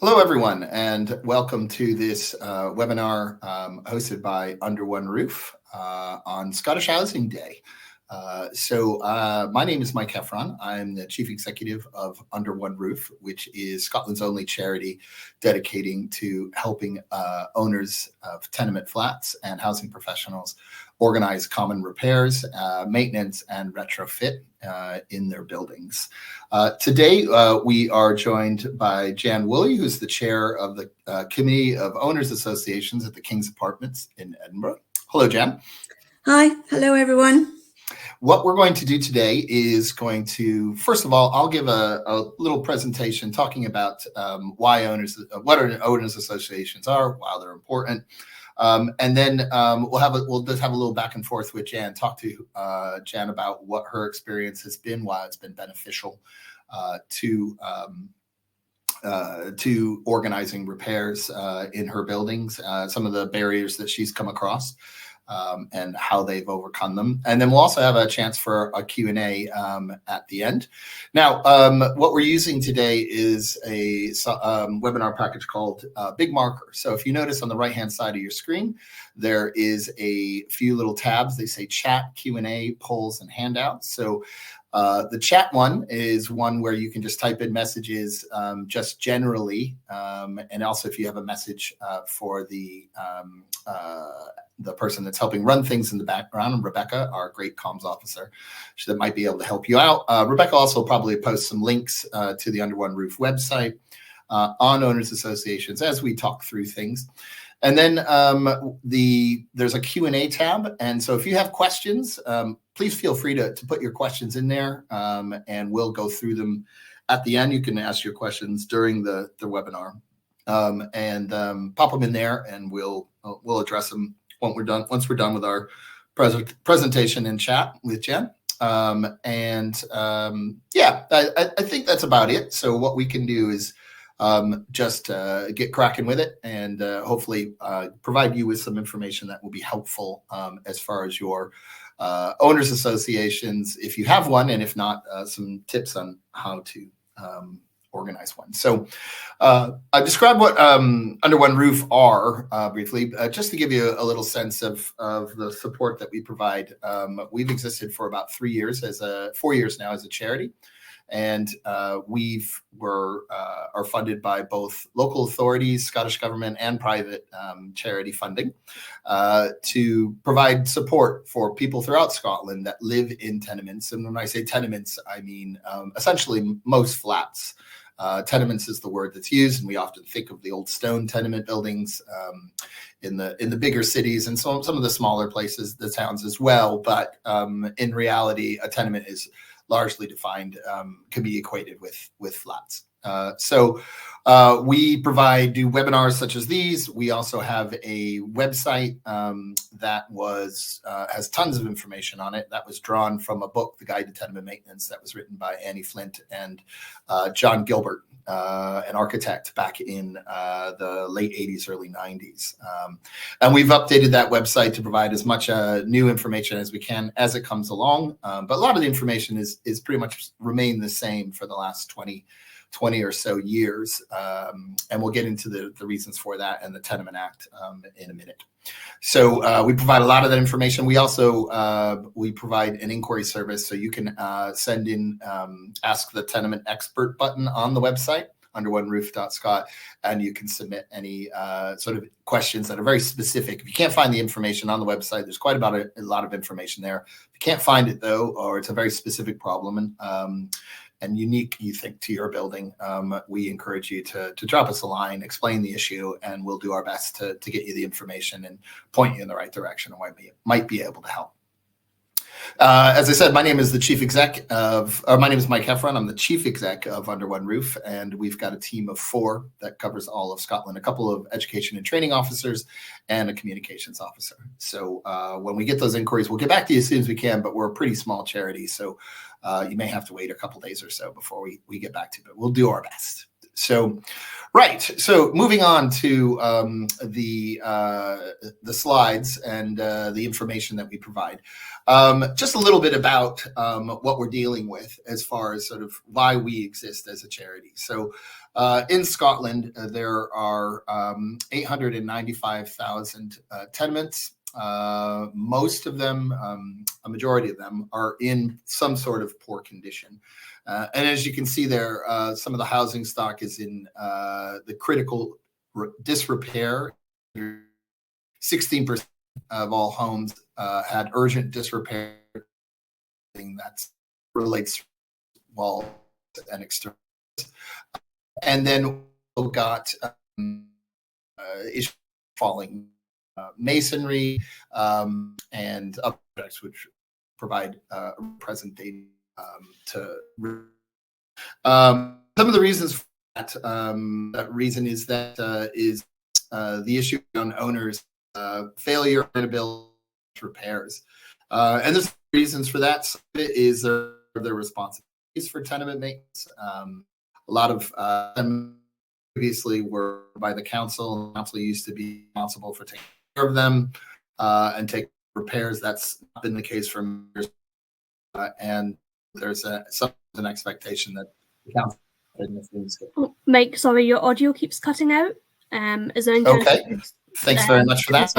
Hello, everyone, and welcome to this webinar hosted by Under One Roof on Scottish Housing Day. My name is Mike Heffron. I'm the Chief Executive of Under One Roof, which is Scotland's only charity dedicating to helping owners of tenement flats and housing professionals organize common repairs, maintenance, and retrofit in their buildings. Today, we are joined by Jan Woolley, who's the chair of the Committee of Owners Associations at the King's Apartments in Edinburgh. Hello, Jan. Hi. Hello, everyone. What we're going to do today is first of all, I'll give a little presentation talking about what owners associations are, why they're important. And then we'll just have a little back and forth with Jan, talk to Jan about what her experience has been, why it's been beneficial to organizing repairs in her buildings, some of the barriers that she's come across, and how they've overcome them. And then we'll also have a chance for a Q&A at the end. Now, what we're using today is a webinar package called Big Marker. So if you notice on the right-hand side of your screen, there is a few little tabs. They say chat, Q&A, polls, and handouts. So the chat one is one where you can just type in messages just generally. And also if you have a message for the person that's helping run things in the background, and Rebecca, our great comms officer, that might be able to help you out. Rebecca also probably posts some links to the Under One Roof website on owners associations as we talk through things. And then there's a Q&A tab. And so if you have questions, please feel free to put your questions in there, and we'll go through them at the end. You can ask your questions during the webinar and pop them in there, and we'll address them once we're done with our presentation and chat with Jen. I think that's about it. So what we can do is just get cracking with it and hopefully provide you with some information that will be helpful as far as your owners associations, if you have one, and if not, some tips on how to organize one. So I described what Under One Roof are briefly, just to give you a little sense of the support that we provide. We've existed for about 4 years now as a charity. And are funded by both local authorities, Scottish government, and private charity funding to provide support for people throughout Scotland that live in tenements. And when I say tenements, I mean essentially most flats. Tenements is the word that's used, and we often think of the old stone tenement buildings in the bigger cities and some of the smaller places, the towns as well. But in reality, a tenement is largely defined, can be equated with flats. We do webinars such as these. We also have a website that has tons of information on it. That was drawn from a book, The Guide to Tenement Maintenance, that was written by Annie Flint and John Gilbert, an architect back in the late 80s, early 90s. And we've updated that website to provide as much new information as we can as it comes along. But a lot of the information is pretty much remained the same for the last 20 or so years. And we'll get into the reasons for that and the Tenement Act in a minute. So we provide a lot of that information. We also we provide an inquiry service, so you can send in Ask the Tenement Expert button on the website, underoneroof.scot, and you can submit any sort of questions that are very specific. If you can't find the information on the website, there's quite a lot of information there. If you can't find it, though, or it's a very specific problem and unique, you think, to your building, we encourage you to drop us a line, explain the issue, and we'll do our best to get you the information and point you in the right direction, and might be able to help. As I said, my name is Mike Heffron. I'm the Chief Exec of Under One Roof, and we've got a team of 4 that covers all of Scotland, a couple of education and training officers, and a communications officer. So when we get those inquiries, we'll get back to you as soon as we can, but we're a pretty small charity, so you may have to wait a couple days or so before we get back to it, but we'll do our best. So, right. So moving on to the slides and the information that we provide. Just a little bit about what we're dealing with as far as sort of why we exist as a charity. So in Scotland, there are 895,000 tenements. Most of them, a majority of them, are in some sort of poor condition. And as you can see there, some of the housing stock is in the critical disrepair. 16% of all homes had urgent disrepair. That relates to walls and externals. And then we've got issues falling masonry and objects which provide present day to some of the reasons for that. That reason is that the issue on owners' failure and inability to repairs, and there's reasons for that. Some of it is their responsibilities for tenement maintenance. A lot of them previously were by the council. The council used to be responsible for taking care of them and take repairs. That's not been the case for years, and there's an expectation that the council. Oh, Mike, sorry, your audio keeps cutting out. Is there okay? Thanks very much for that.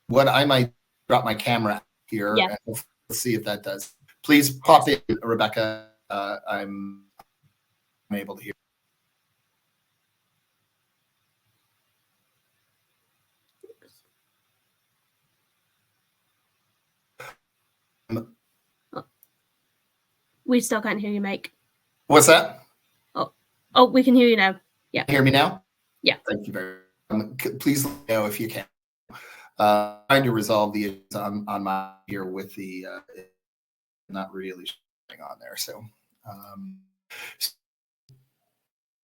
What I might drop my camera here. Yeah. And let's see if that does. Please pop in, Rebecca. I'm able to hear. We still can't hear you, Mike. What's that? Oh, we can hear you now. Yeah. Hear me now? Yeah. Thank you very much. Please let me know if you can. Trying to resolve the issues on my here with the not really showing on there. So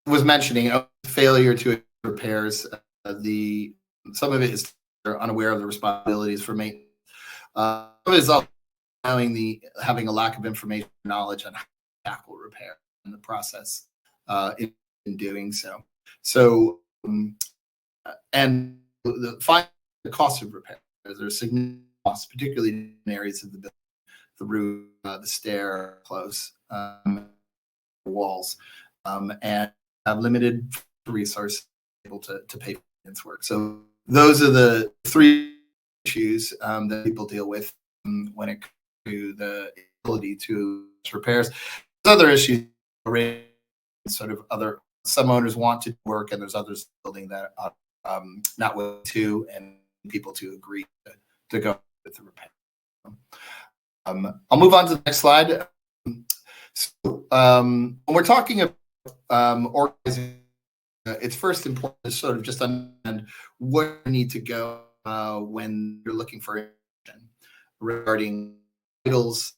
was mentioning failure to repairs. Some of it is they're unaware of the responsibilities for maintenance. Some of it is also having a lack of information, knowledge on how to tackle repair and the process in doing so. So, and the cost of repair. There's significant costs, particularly in areas of the building, the roof, the stair, close, walls, and have limited resources able to pay for maintenance work. So those are the three issues that people deal with when it comes to the ability to repairs. There's other issues, sort of other. Some owners want to work, and there's others building that are not willing to, and people to agree to go with the repair. I'll move on to the next slide. So, when we're talking about organizing, it's first important to sort of just understand where you need to go when you're looking for information regarding titles,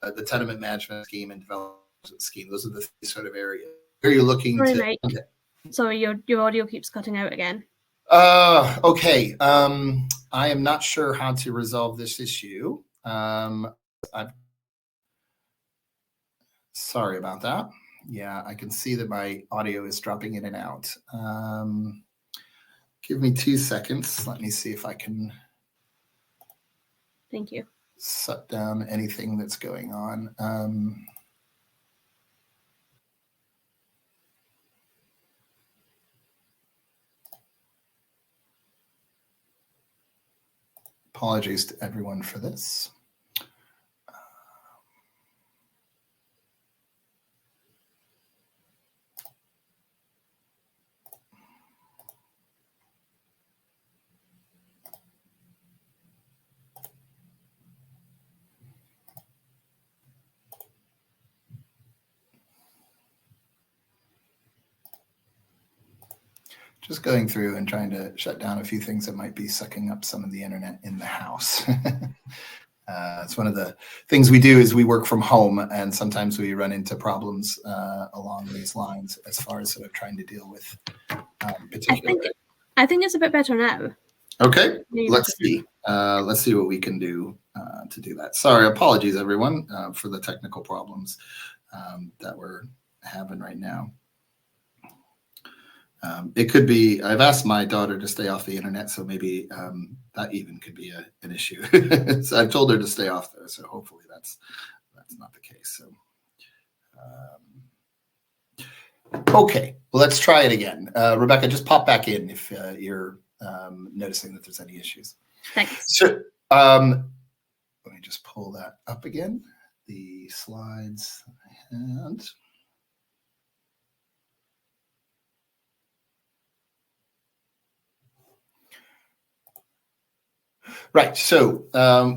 the tenement management scheme, and development scheme. Those are the three sort of areas where you're looking Sorry, to. Mike. Okay. Sorry, your audio keeps cutting out again. Okay. I am not sure how to resolve this issue. Sorry about that. Yeah, I can see that my audio is dropping in and out. Give me 2 seconds. Let me see if I can. Thank you. Shut down anything that's going on. Apologies to everyone for this. Just going through and trying to shut down a few things that might be sucking up some of the internet in the house. It's one of the things we do is we work from home, and sometimes we run into problems along these lines as far as sort of trying to deal with particular. I think it's a bit better now. Okay, let's see. Let's see what we can do to do that. Sorry, apologies everyone for the technical problems that we're having right now. It could be, I've asked my daughter to stay off the internet, so maybe that even could be an issue. So I've told her to stay off there, so hopefully that's not the case. So, okay, well, let's try it again. Rebecca, just pop back in if you're noticing that there's any issues. Thanks. So let me just pull that up again, the slides and right. So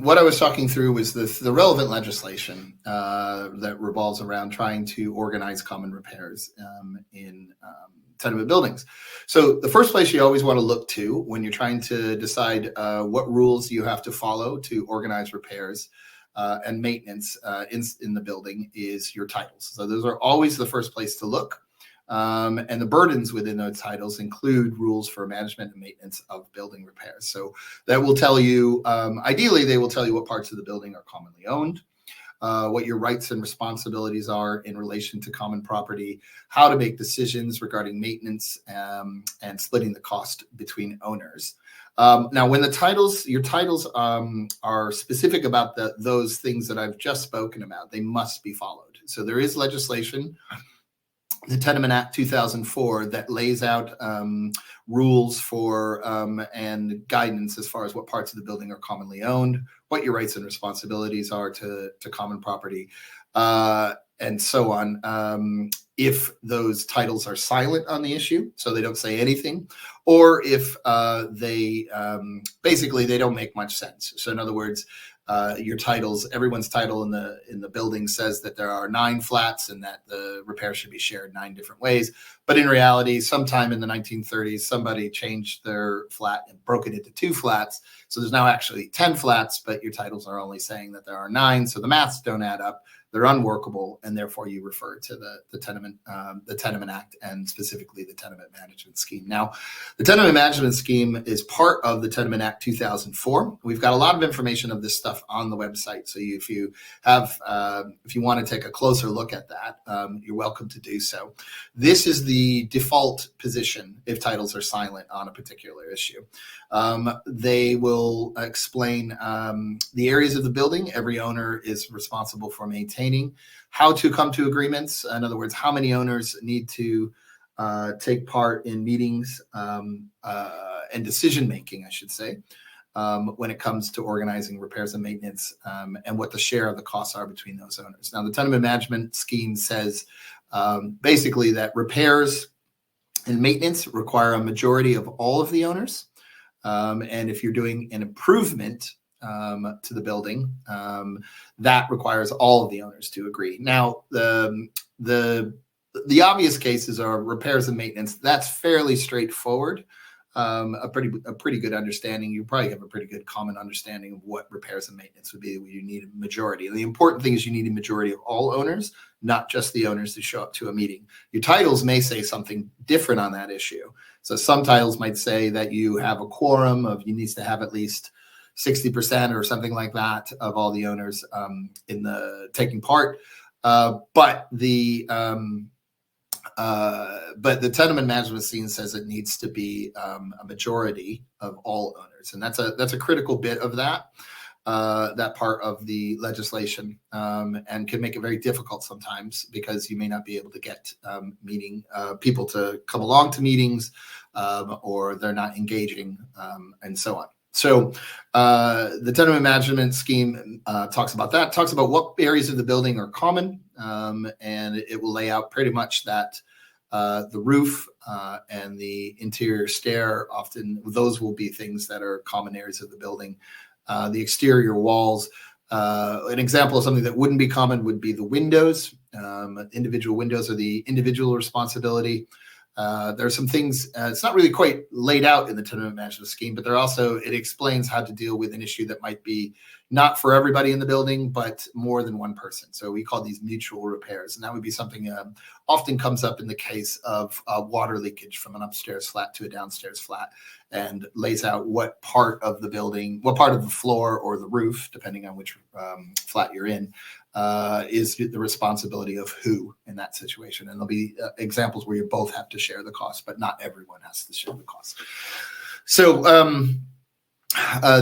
what I was talking through was the relevant legislation that revolves around trying to organize common repairs in tenement buildings. So the first place you always want to look to when you're trying to decide what rules you have to follow to organize repairs and maintenance in the building is your titles. So those are always the first place to look. And the burdens within those titles include rules for management and maintenance of building repairs. So that will tell you, ideally, they will tell you what parts of the building are commonly owned, what your rights and responsibilities are in relation to common property, how to make decisions regarding maintenance, and splitting the cost between owners. Now, when your titles are specific about those things that I've just spoken about, they must be followed. So there is legislation, the Tenement Act 2004, that lays out rules for and guidance as far as what parts of the building are commonly owned, what your rights and responsibilities are to common property, and so on. If those titles are silent on the issue, so they don't say anything, or if they basically they don't make much sense. So in other words, your titles, everyone's title in the building says that there are 9 flats and that the repair should be shared 9 different ways. But in reality, sometime in the 1930s, somebody changed their flat and broke it into 2 flats. So there's now actually 10 flats, but your titles are only saying that there are 9. So the maths don't add up. They're unworkable, and therefore you refer to the Tenement Act, and specifically the Tenement Management Scheme. Now, the Tenement Management Scheme is part of the Tenement Act 2004. We've got a lot of information of this stuff on the website, so if you want to take a closer look at that, you're welcome to do so. This is the default position if titles are silent on a particular issue. They will explain the areas of the building every owner is responsible for maintaining, how to come to agreements. In other words, how many owners need to take part in meetings and decision making, I should say, when it comes to organizing repairs and maintenance, and what the share of the costs are between those owners. Now, the Tenement Management Scheme says basically that repairs and maintenance require a majority of all of the owners. And if you're doing an improvement to the building, that requires all of the owners to agree. Now, the obvious cases are repairs and maintenance. That's fairly straightforward. A pretty good understanding. You probably have a pretty good common understanding of what repairs and maintenance would be. You need a majority. And the important thing is you need a majority of all owners, not just the owners who show up to a meeting. Your titles may say something different on that issue. So some titles might say that you have a quorum of, you need to have at least 60% or something like that of all the owners in the taking part. But the Tenement Management Scheme says it needs to be a majority of all owners, and that's a critical bit of that part of the legislation, and can make it very difficult sometimes because you may not be able to get people to come along to meetings, or they're not engaging, and so on. So the Tenement Management Scheme talks about that, talks about what areas of the building are common, and it will lay out pretty much that the roof and the interior stair, often those will be things that are common areas of the building. The exterior walls, an example of something that wouldn't be common would be the windows. Individual windows are the individual responsibility. There are some things, it's not really quite laid out in the Tenement Management Scheme, but it explains how to deal with an issue that might be not for everybody in the building, but more than one person. So we call these mutual repairs. And that would be something often comes up in the case of water leakage from an upstairs flat to a downstairs flat, and lays out what part of the building, what part of the floor or the roof, depending on which flat you're in, is the responsibility of who in that situation. And there'll be examples where you both have to share the cost, but not everyone has to share the cost. So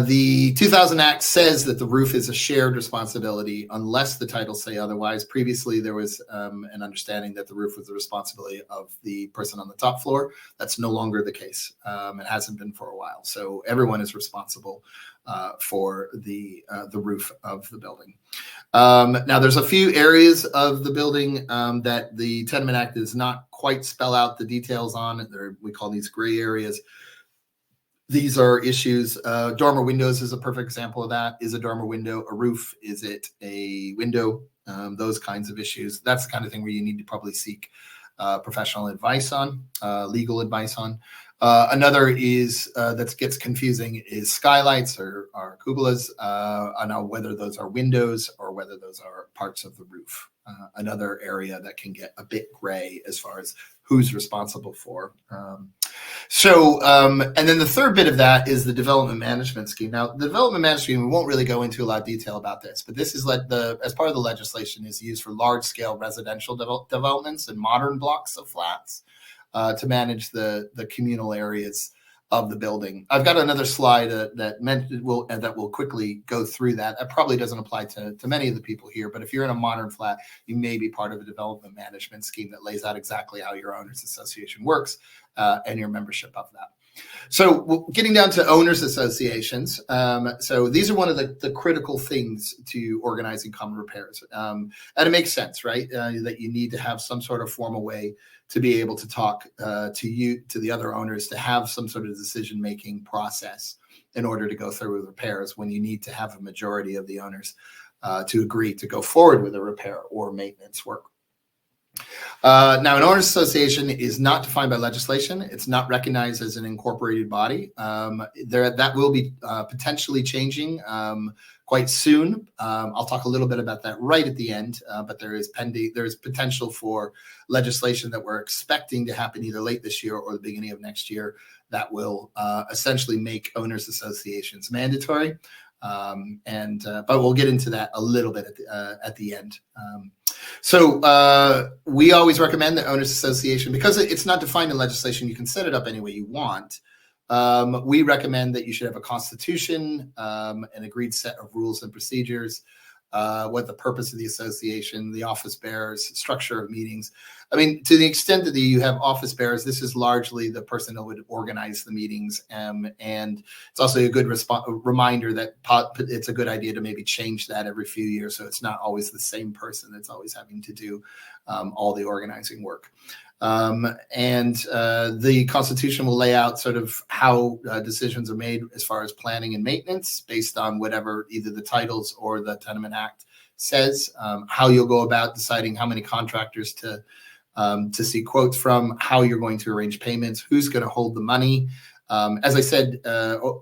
the 2000 Act says that the roof is a shared responsibility unless the titles say otherwise. Previously, there was an understanding that the roof was the responsibility of the person on the top floor. That's no longer the case. It hasn't been for a while. So everyone is responsible for the roof of the building. Now, there's a few areas of the building that the Tenement Act does not quite spell out the details on. We call these gray areas. These are issues. Dormer windows is a perfect example of that. Is a dormer window a roof? Is it a window? Those kinds of issues. That's the kind of thing where you need to probably seek professional advice on, legal advice on. Another is that gets confusing is skylights or cupolas. I know whether those are windows or whether those are parts of the roof. Another area that can get a bit gray as far as who's responsible for. And then the third bit of that is the development management scheme. Now, the development management scheme, we won't really go into a lot of detail about this, but this is as part of the legislation, is used for large scale residential developments and modern blocks of flats to manage the communal areas of the building. I've got another slide that will quickly go through that. That probably doesn't apply to many of the people here, but if you're in a modern flat, you may be part of a development management scheme that lays out exactly how your owners association works and your membership of that. So getting down to owners associations. So these are one of the critical things to organizing common repairs. And it makes sense, right? That you need to have some sort of formal way to be able to talk to the other owners, to have some sort of decision-making process in order to go through with repairs when you need to have a majority of the owners to agree to go forward with a repair or maintenance work. Now, an owners association is not defined by legislation. It's not recognized as an incorporated body. That will be potentially changing quite soon. I'll talk a little bit about that right at the end, but there is potential for legislation that we're expecting to happen either late this year or the beginning of next year that will essentially make owners associations mandatory. But we'll get into that a little bit at the end. So we always recommend the owners association, because it's not defined in legislation. You can set it up any way you want. We recommend that you should have a constitution, an agreed set of rules and procedures, what the purpose of the association, the office bearers, structure of meetings. I mean, to the extent that you have office bearers, this is largely the person that would organize the meetings. And it's also a good reminder that it's a good idea to maybe change that every few years, so it's not always the same person that's always having to do all the organizing work. The Constitution will lay out sort of how decisions are made as far as planning and maintenance based on whatever either the titles or the Tenement Act says, how you'll go about deciding how many contractors to seek quotes from, how you're going to arrange payments, who's going to hold the money. As I said,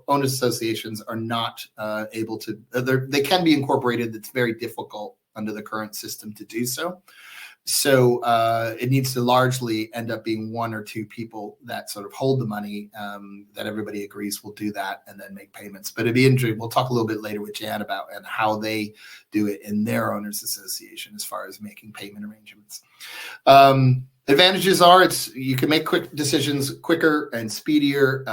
owners associations are not able to, they can be incorporated. It's very difficult under the current system to do so. So it needs to largely end up being one or two people that sort of hold the money, that everybody agrees will do that and then make payments. But it'd be interesting. We'll talk a little bit later with Jan about and how they do it in their owners association as far as making payment arrangements. Advantages are you can make quick decisions quicker and speedier.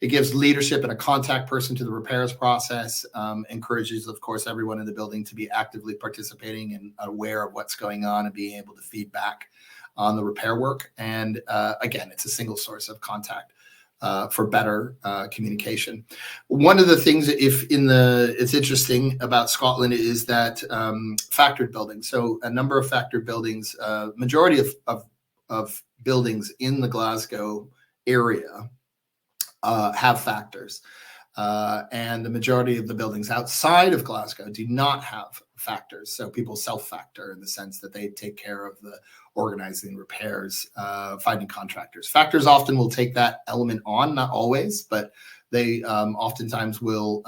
It gives leadership and a contact person to the repairs process, encourages, of course, everyone in the building to be actively participating and aware of what's going on and being able to feed back on the repair work. And again, it's a single source of contact for better communication. One of the things it's interesting about Scotland is that factored buildings. So a number of factored buildings, majority of buildings in the Glasgow area have factors, and the majority of the buildings outside of Glasgow do not have factors. So people self-factor in the sense that they take care of the organizing repairs, finding contractors. Factors often will take that element on, not always, but they oftentimes will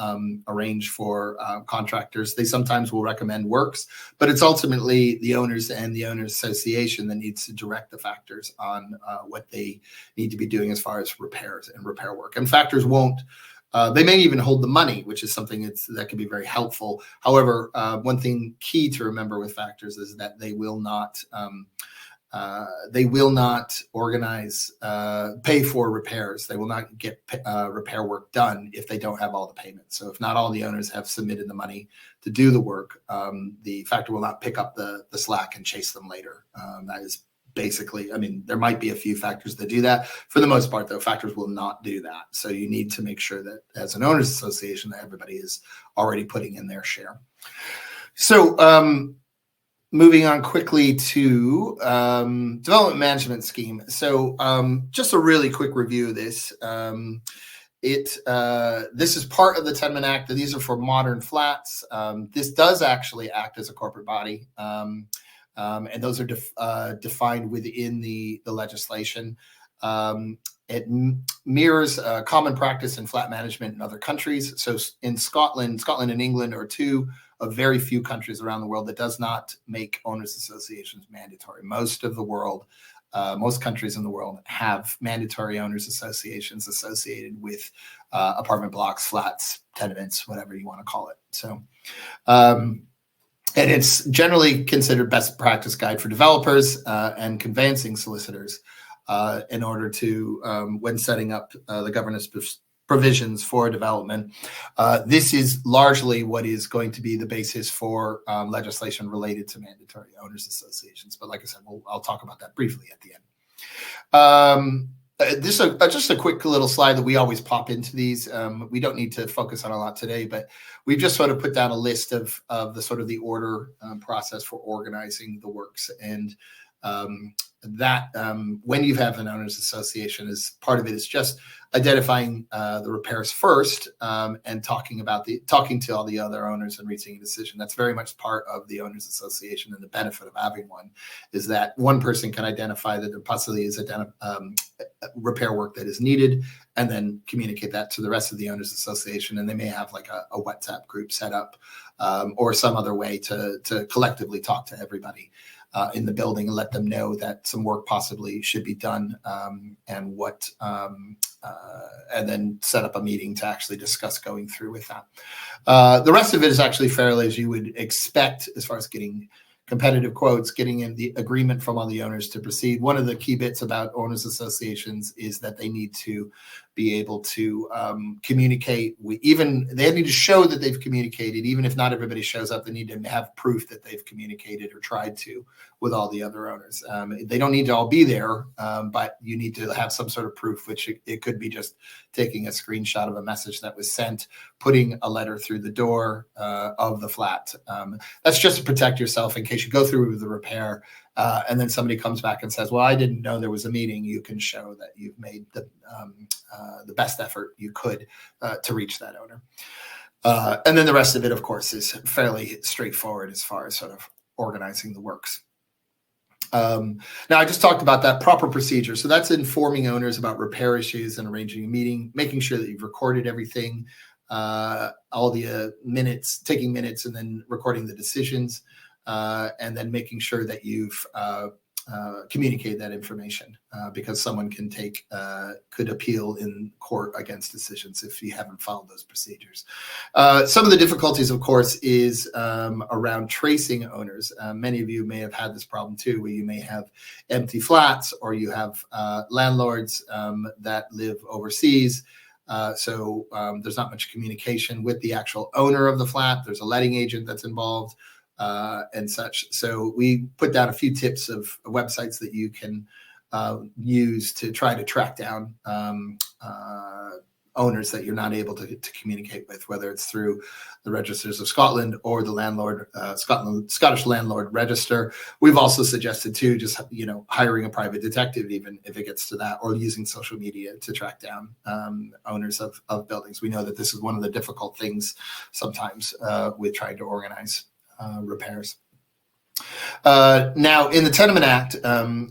arrange for contractors. They sometimes will recommend works, but it's ultimately the owners and the owners association that needs to direct the factors on what they need to be doing as far as repairs and repair work. And factors won't. They may even hold the money, which is something that can be very helpful. However, one thing key to remember with factors is that they will not organize, pay for repairs. They will not get repair work done if they don't have all the payments. So if not all the owners have submitted the money to do the work, the factor will not pick up the slack and chase them later. That is basically, I mean, there might be a few factors that do that. For the most part, though, factors will not do that. So you need to make sure that as an owners association, that everybody is already putting in their share. So moving on quickly to development management scheme. So just a really quick review of this. This is part of the Tenement Act. These are for modern flats. This does actually act as a corporate body. And those are defined within the legislation. It mirrors common practice in flat management in other countries. So in Scotland and England are two of very few countries around the world that does not make owners associations mandatory. Most of the world, most countries in the world have mandatory owners associations associated with apartment blocks, flats, tenements, whatever you want to call it. So, and it's generally considered best practice guide for developers and conveyancing solicitors in order to, when setting up the governance provisions for development. This is largely what is going to be the basis for legislation related to mandatory owners associations. But like I said, I'll talk about that briefly at the end. This is just a quick little slide that we always pop into these. We don't need to focus on a lot today, but we've just sort of put down a list of the sort of the order process for organizing the works. And that when you have an owners association, is part of it is just identifying the repairs first and talking to all the other owners and reaching a decision. That's very much part of the owners association, and the benefit of having one is that one person can identify that there possibly is repair work that is needed, and then communicate that to the rest of the owners association. And they may have like a WhatsApp group set up or some other way to collectively talk to everybody in the building and let them know that some work possibly should be done, and what, and then set up a meeting to actually discuss going through with that. The rest of it is actually fairly as you would expect as far as getting competitive quotes, getting in the agreement from all the owners to proceed. One of the key bits about owners associations is that they need to be able to communicate. They need to show that they've communicated, even if not everybody shows up. They need to have proof that they've communicated or tried to with all the other owners. They don't need to all be there, but you need to have some sort of proof, which it could be just taking a screenshot of a message that was sent, putting a letter through the door of the flat. That's just to protect yourself in case you go through with the repair and then somebody comes back and says, well, I didn't know there was a meeting. You can show that you've made the best effort you could to reach that owner. And then the rest of it, of course, is fairly straightforward as far as sort of organizing the works. Now, I just talked about that proper procedure. So that's informing owners about repair issues and arranging a meeting, making sure that you've recorded everything, all the minutes, taking minutes and then recording the decisions, and then making sure that you've communicated that information because someone could appeal in court against decisions if you haven't followed those procedures. Some of the difficulties, of course, is around tracing owners. Many of you may have had this problem too, where you may have empty flats or you have landlords that live overseas. So there's not much communication with the actual owner of the flat. There's a letting agent that's involved. And such. So we put down a few tips of websites that you can use to try to track down owners that you're not able to communicate with, whether it's through the Registers of Scotland or the Scottish Landlord Register. We've also suggested too, just hiring a private detective, even if it gets to that, or using social media to track down owners of buildings. We know that this is one of the difficult things sometimes with trying to organize repairs. Now, in the Tenement Act,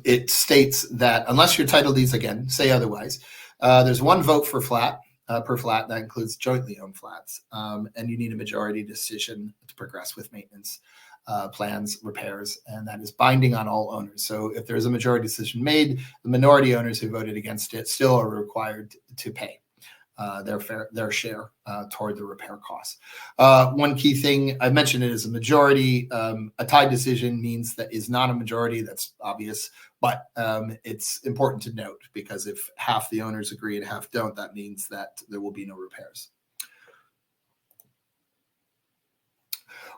it states that unless your title deeds, again, say otherwise, there's one vote for flat per flat. That includes jointly owned flats. And you need a majority decision to progress with maintenance plans, repairs, and that is binding on all owners. So if there's a majority decision made, the minority owners who voted against it still are required to pay their share toward the repair costs. One key thing, I mentioned it as a majority. A tied decision means that is not a majority. That's obvious, but it's important to note because if half the owners agree and half don't, that means that there will be no repairs.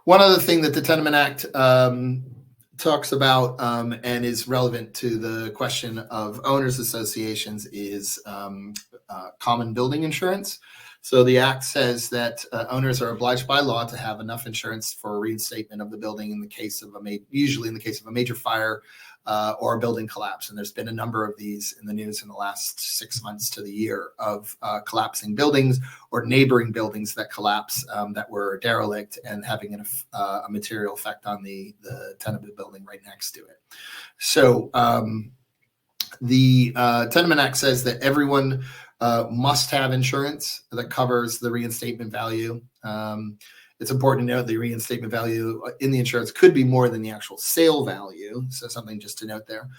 One other thing that the Tenement Act talks about and is relevant to the question of owners associations is common building insurance. So the Act says that owners are obliged by law to have enough insurance for reinstatement of the building in the case of usually in the case of a major fire or a building collapse. And there's been a number of these in the news in the last 6 months to the year of collapsing buildings or neighboring buildings that collapse that were derelict and having a material effect on the tenement building right next to it. So the Tenement Act says that everyone must have insurance that covers the reinstatement value. It's important to note the reinstatement value in the insurance could be more than the actual sale value. So something just to note there.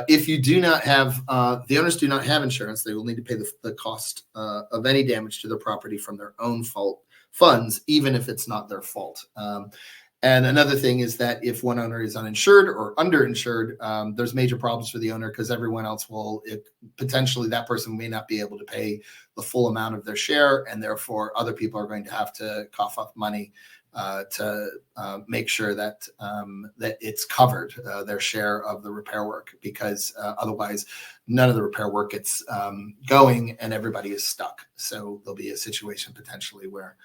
If you do not have, the owners do not have insurance, they will need to pay the cost of any damage to their property from their own funds, even if it's not their fault. And another thing is that if one owner is uninsured or underinsured, there's major problems for the owner because everyone else potentially that person may not be able to pay the full amount of their share, and therefore other people are going to have to cough up money to make sure that that it's covered, their share of the repair work, because otherwise none of the repair work gets going and everybody is stuck. So there'll be a situation potentially where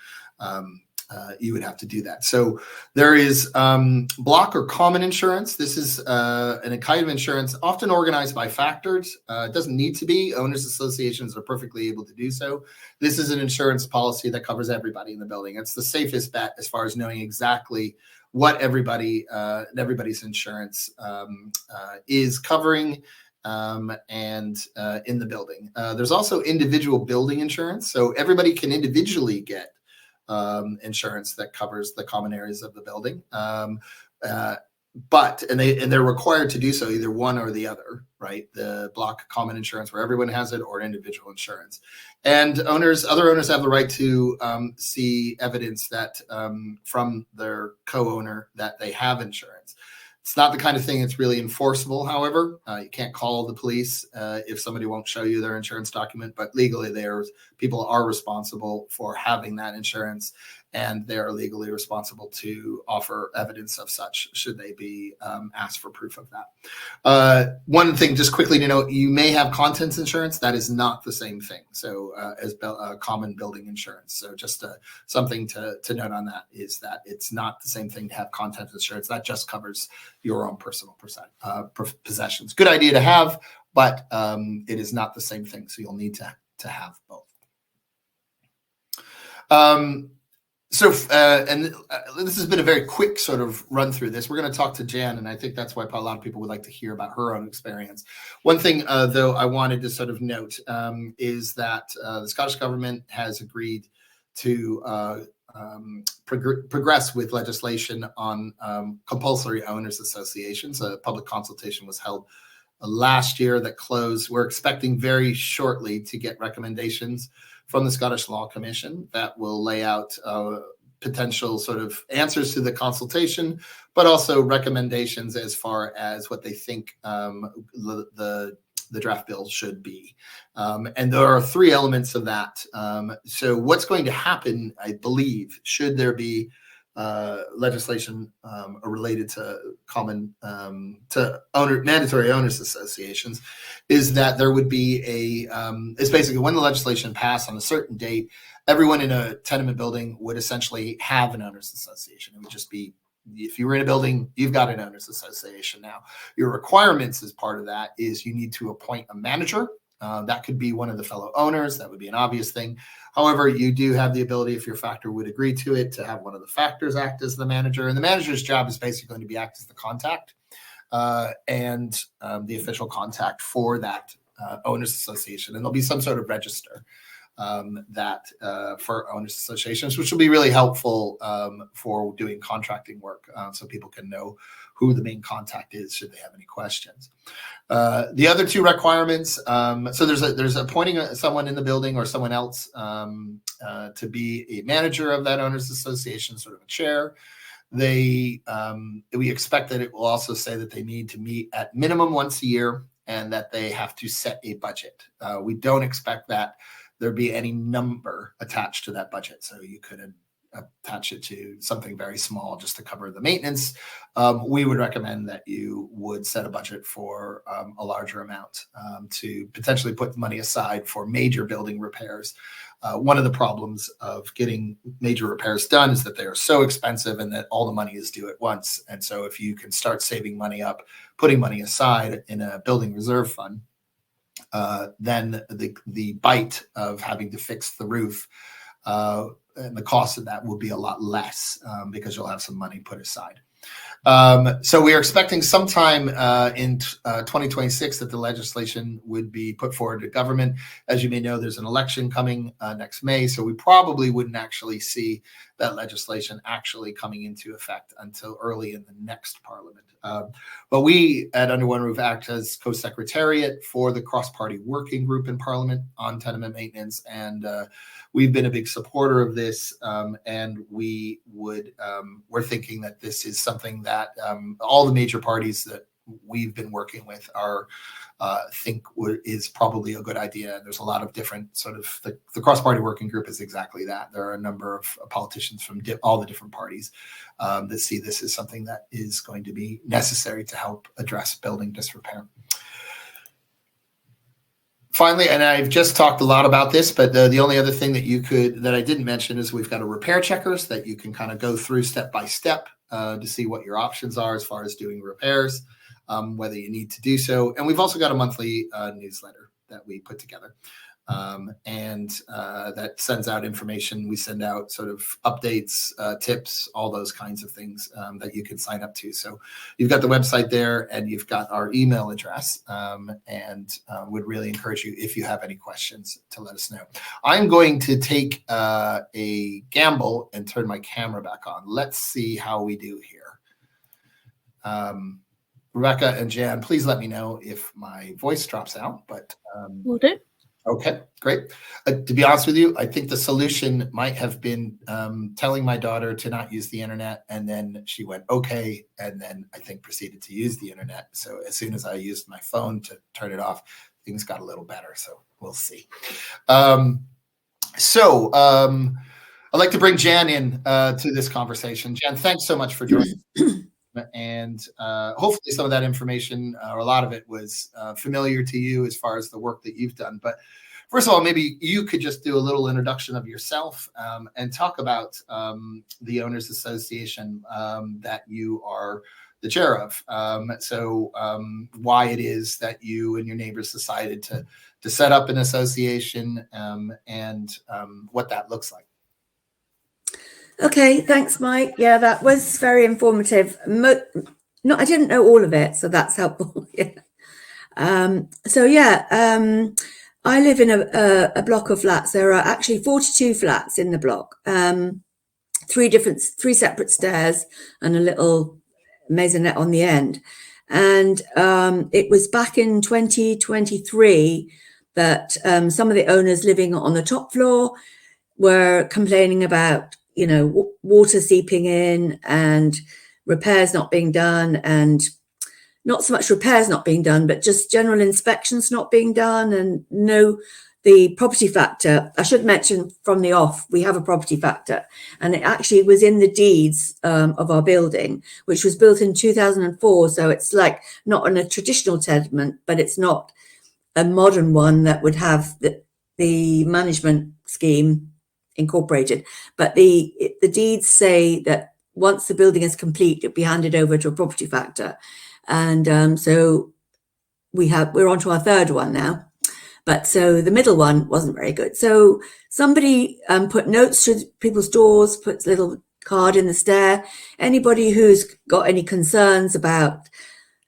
you would have to do that. So there is block or common insurance. This is an kind of insurance often organized by factors. It doesn't need to be. Owners associations are perfectly able to do so. This is an insurance policy that covers everybody in the building. It's the safest bet as far as knowing exactly what everybody's insurance is covering and in the building. There's also individual building insurance. So everybody can individually get insurance that covers the common areas of the building. But they're required to do so, either one or the other, right? The block common insurance where everyone has it, or individual insurance. And other owners have the right to see evidence that from their co-owner that they have insurance. It's not the kind of thing that's really enforceable, however. You can't call the police if somebody won't show you their insurance document, but legally people are responsible for having that insurance, and they are legally responsible to offer evidence of such should they be asked for proof of that. One thing just quickly to note, you may have contents insurance. That is not the same thing as common building insurance. So just something to note on that is that it's not the same thing to have contents insurance. That just covers your own personal possessions. Good idea to have, but it is not the same thing. So you'll need to have both. This has been a very quick sort of run through this. We're going to talk to Jan, and I think that's why a lot of people would like to hear about her own experience. One thing, though, I wanted to sort of note is that the Scottish government has agreed to progress with legislation on compulsory owners associations. A public consultation was held last year that closed. We're expecting very shortly to get recommendations from the Scottish Law Commission that will lay out potential sort of answers to the consultation, but also recommendations as far as what they think the draft bill should be. And there are three elements of that. So what's going to happen, I believe, should there be legislation related to mandatory owners associations, is that there would be it's basically when the legislation passed on a certain date, everyone in a tenement building would essentially have an owners association. It would just be, if you were in a building, you've got an owners association now. Your requirements as part of that is you need to appoint a manager That could be one of the fellow owners. That would be an obvious thing. However, you do have the ability, if your factor would agree to it, to have one of the factors act as the manager. And the manager's job is basically going to be act as the contact and the official contact for that owners association. And there'll be some sort of register for owners associations, which will be really helpful for doing contracting work, so people can know who the main contact is should they have any questions. The other two requirements, so there's appointing someone in the building or someone else to be a manager of that owners association, sort of a chair. We expect that it will also say that they need to meet at minimum once a year and that they have to set a budget. We don't expect that there be any number attached to that budget. So you could attach it to something very small just to cover the maintenance. We would recommend that you would set a budget for a larger amount to potentially put money aside for major building repairs. One of the problems of getting major repairs done is that they are so expensive and that all the money is due at once. And so if you can start saving money up, putting money aside in a building reserve fund, then the bite of having to fix the roof and the cost of that will be a lot less because you'll have some money put aside. So we are expecting sometime in 2026 that the legislation would be put forward to government. As you may know, there's an election coming next May, so we probably wouldn't actually see that legislation actually coming into effect until early in the next parliament. But we at Under One Roof act as co-secretariat for the cross-party working group in Parliament on tenement maintenance, and we've been a big supporter of this, and we're thinking that this is something that all the major parties that we've been working with think is probably a good idea. There's a lot of different sort of the cross-party working group is exactly that. There are a number of politicians from all the different parties that see this as something that is going to be necessary to help address building disrepair. Finally, and I've just talked a lot about this, but the only other thing that I didn't mention is we've got a repair checkers that you can kind of go through step by step to see what your options are as far as doing repairs, whether you need to do so. And we've also got a monthly newsletter that we put together. And that sends out information. We send out sort of updates, tips, all those kinds of things that you can sign up to. So you've got the website there and you've got our email address, and would really encourage you, if you have any questions, to let us know. I'm going to take a gamble and turn my camera back on. Let's see how we do here. Rebecca and Jan, please let me know if my voice drops out, but Will do. Okay, great. To be honest with you, I think the solution might have been telling my daughter to not use the internet, and then she went, okay, and then I think proceeded to use the internet. So as soon as I used my phone to turn it off, things got a little better, so we'll see. I'd like to bring Jan in to this conversation. Jan, thanks so much for joining. And hopefully some of that information, or a lot of it, was familiar to you as far as the work that you've done. But first of all, maybe you could just do a little introduction of yourself and talk about the Owners Association that you are the chair of. Why it is that you and your neighbors decided to set up an association and what that looks like. Okay, thanks, Mike. Yeah, that was very informative. I didn't know all of it, so that's helpful. Yeah. I live in a block of flats. There are actually 42 flats in the block, three separate stairs and a little maisonette on the end. And it was back in 2023 that some of the owners living on the top floor were complaining about, water seeping in and repairs not being done, and not so much repairs not being done, but just general inspections not being done. And the property factor, I should mention from the off, we have a property factor, and it actually was in the deeds of our building, which was built in 2004. So it's like not on a traditional tenement, but it's not a modern one that would have the management scheme incorporated. But the deeds say that once the building is complete, it'll be handed over to a property factor. And so we're on to our third one now. But so the middle one wasn't very good. So somebody put notes to people's doors, puts a little card in the stair. Anybody who's got any concerns about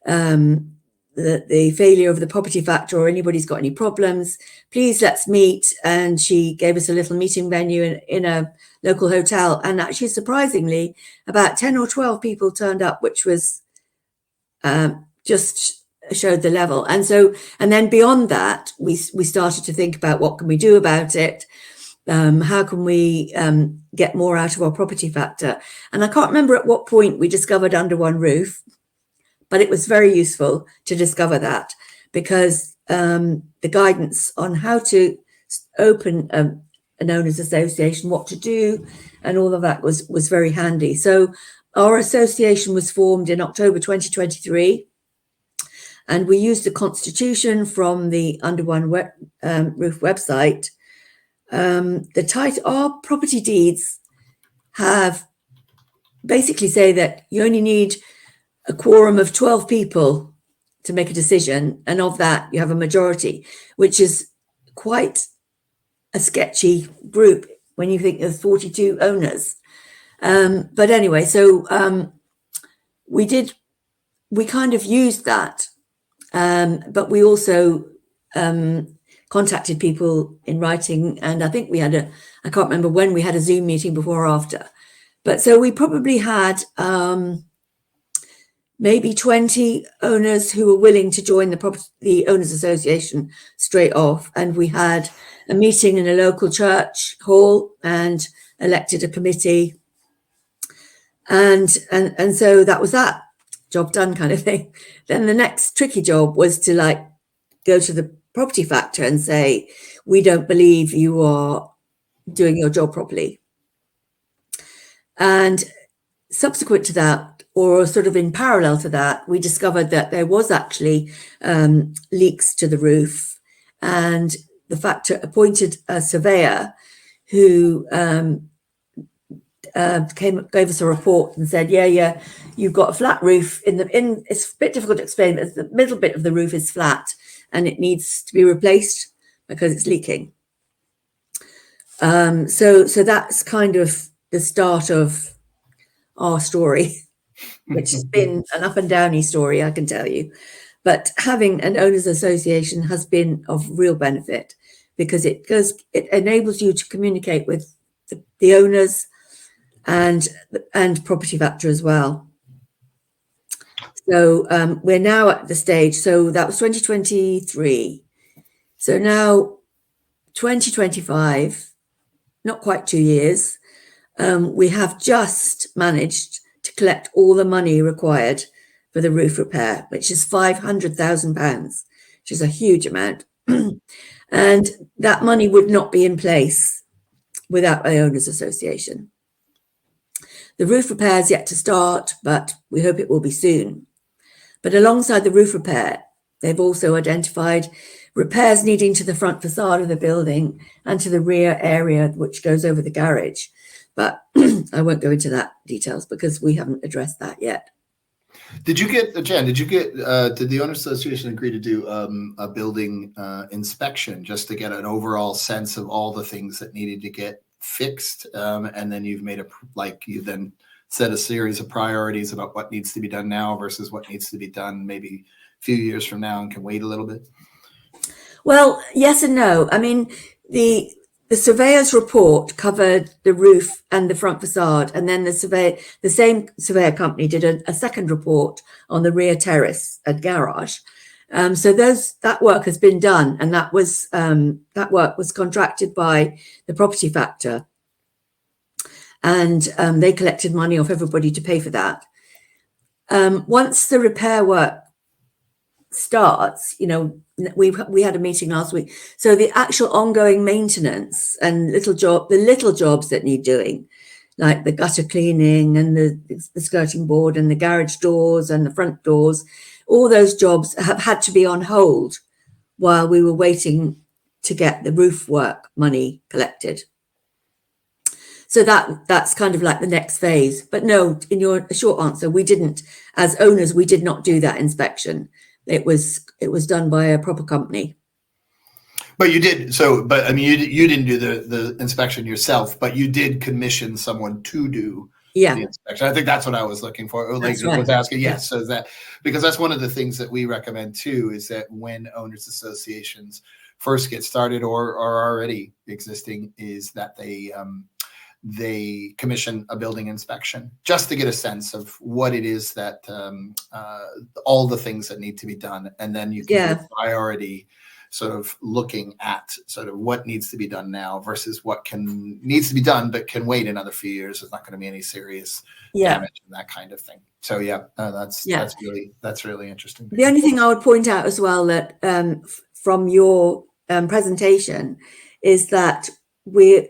the failure of the property factor, or anybody's got any problems, please let's meet. And she gave us a little meeting venue in a local hotel. And actually, surprisingly, about 10 or 12 people turned up, which was just showed the level. And then beyond that, we started to think about what can we do about it. How can we get more out of our property factor? And I can't remember at what point we discovered Under One Roof, but it was very useful to discover that, because the guidance on how to open an owners association, what to do, and all of that was very handy. So our association was formed in October 2023, and we used the constitution from the Under One Roof website. Our property deeds have basically say that you only need a quorum of 12 people to make a decision, and of that you have a majority, which is quite a sketchy group when you think there's 42 owners. But anyway, so we kind of used that, but we also contacted people in writing, and I think we had I can't remember when we had a Zoom meeting before or after, but so we probably had maybe 20 owners who were willing to join the owners association straight off, and we had a meeting in a local church hall and elected a committee, and so that was that, job done kind of thing. Then the next tricky job was to go to the property factor and say, we don't believe you are doing your job properly. And subsequent to that, or sort of in parallel to that, we discovered that there was actually leaks to the roof, and the factor appointed a surveyor who gave us a report and said, yeah, you've got a flat roof it's a bit difficult to explain, but the middle bit of the roof is flat and it needs to be replaced because it's leaking. So that's kind of the start of our story, which has been an up and downy story, I can tell you. But having an owners association has been of real benefit, because it enables you to communicate with the owners and property factor as well. So we're now at the stage, so that was 2023. So now 2025, not quite 2 years, we have just managed to collect all the money required for the roof repair, which is £500,000, which is a huge amount. And that money would not be in place without the owners association. The roof repair is yet to start, but we hope it will be soon. But alongside the roof repair, they've also identified repairs needing to the front facade of the building and to the rear area, which goes over the garage. But I won't go into that details because we haven't addressed that yet. Did you get, Jan, did the Owners Association agree to do a building inspection just to get an overall sense of all the things that needed to get fixed? And then you've made you then set a series of priorities about what needs to be done now versus what needs to be done maybe a few years from now and can wait a little bit? Well, yes and no. I mean, the surveyor's report covered the roof and the front facade, and then the same surveyor company did a second report on the rear terrace and garage. So that work has been done, and that work was contracted by the property factor, and they collected money off everybody to pay for that. Once the repair work starts, we had a meeting last week. So the actual ongoing maintenance and the little jobs that need doing, like the gutter cleaning and the skirting board and the garage doors and the front doors, all those jobs have had to be on hold while we were waiting to get the roof work money collected. So that's kind of like the next phase. But no, in your short answer, we didn't, as owners, we did not do that inspection. It was done by a proper company. But you did so. But I mean, you didn't do the inspection yourself, but you did commission someone to do Yeah, the inspection. I think that's what I was looking for. Or like That's right. was asking. Yes, so that because that's one of the things that we recommend too is that when owners associations first get started or are already existing, is that they commission a building inspection just to get a sense of what it is that all the things that need to be done, and then you can give priority sort of looking at sort of what needs to be done now versus what needs to be done but can wait another few years. There's not going to be any serious damage and that kind of thing. So that's really interesting. The only thing I would point out as well that from your presentation is that we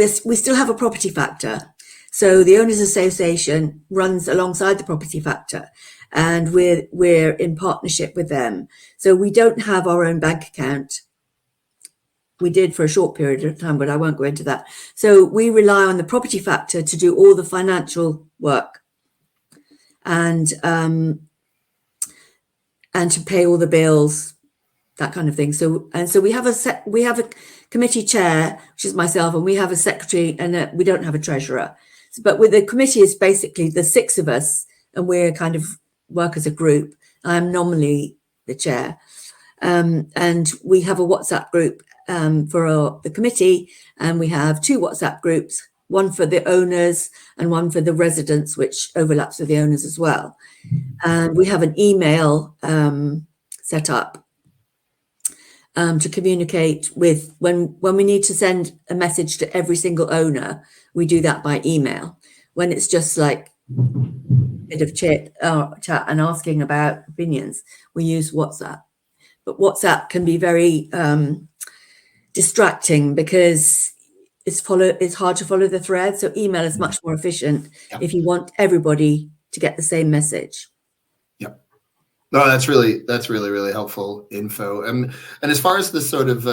still have a property factor. So the Owners Association runs alongside the property factor, and we're in partnership with them. So we don't have our own bank account. We did for a short period of time, but I won't go into that. So we rely on the property factor to do all the financial work and to pay all the bills, that kind of thing. So we have a committee chair, which is myself, and we have a secretary, and we don't have a treasurer. But with the committee, is basically the six of us, and we're kind of work as a group. I'm nominally the chair, and we have a WhatsApp group for the committee, and we have two WhatsApp groups, one for the owners and one for the residents, which overlaps with the owners as well. And we have an email set up to communicate with when we need to send a message to every single owner. We do that by email. When it's just like a bit of chat and asking about opinions, we use WhatsApp. But WhatsApp can be very distracting because it's hard to follow the thread. So email is much more efficient if you want everybody to get the same message. No, that's really helpful info. And as far as the sort of,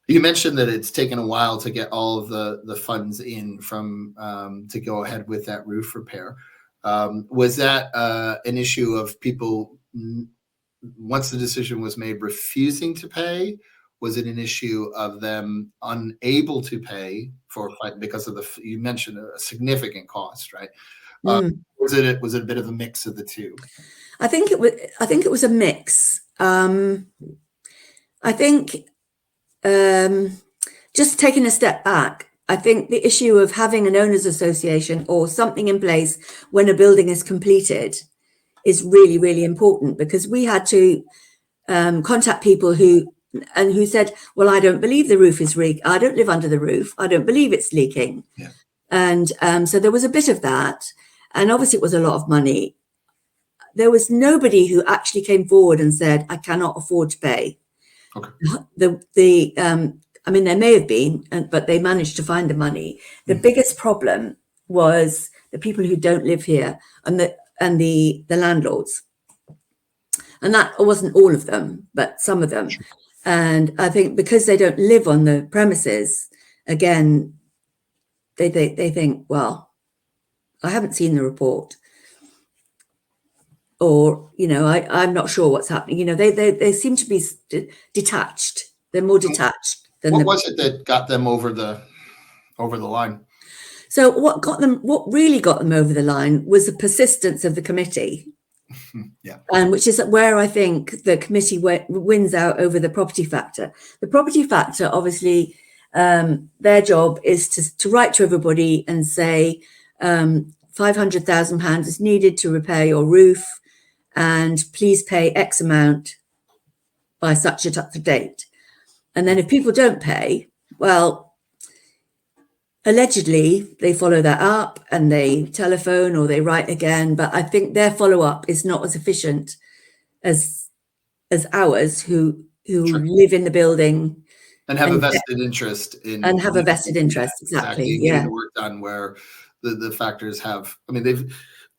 you mentioned that it's taken a while to get all of the funds in from to go ahead with that roof repair. Was that an issue of people, once the decision was made, refusing to pay? Was it an issue of them unable to pay because of you mentioned a significant cost, right? Was it a bit of a mix of the two? I think it was a mix. I think just taking a step back, I think the issue of having an owners association or something in place when a building is completed is really, really important, because we had to contact people who said, well, I don't believe the roof is leaking. I don't live under the roof. I don't believe it's leaking. Yeah. And so there was a bit of that. And obviously it was a lot of money. There was nobody who actually came forward and said, I cannot afford to pay. Okay. I mean, there may have been, but they managed to find the money. The biggest problem was the people who don't live here and the landlords. And that wasn't all of them, but some of them. Sure. And I think because they don't live on the premises, again, they think, well, I haven't seen the report. Or, I'm not sure what's happening. They seem to be detached. They're more detached than what was it that got them over the line? So what really got them over the line was the persistence of the committee. Yeah. And which is where I think the committee wins out over the property factor. The property factor, obviously, their job is to write to everybody and say, £500,000 is needed to repair your roof, and please pay X amount by such a date. And then if people don't pay, well, allegedly they follow that up and they telephone or they write again. But I think their follow-up is not as efficient as ours, who Sure. live in the building and have a vested interest exactly. Getting the work done, where the factors have, I mean, they've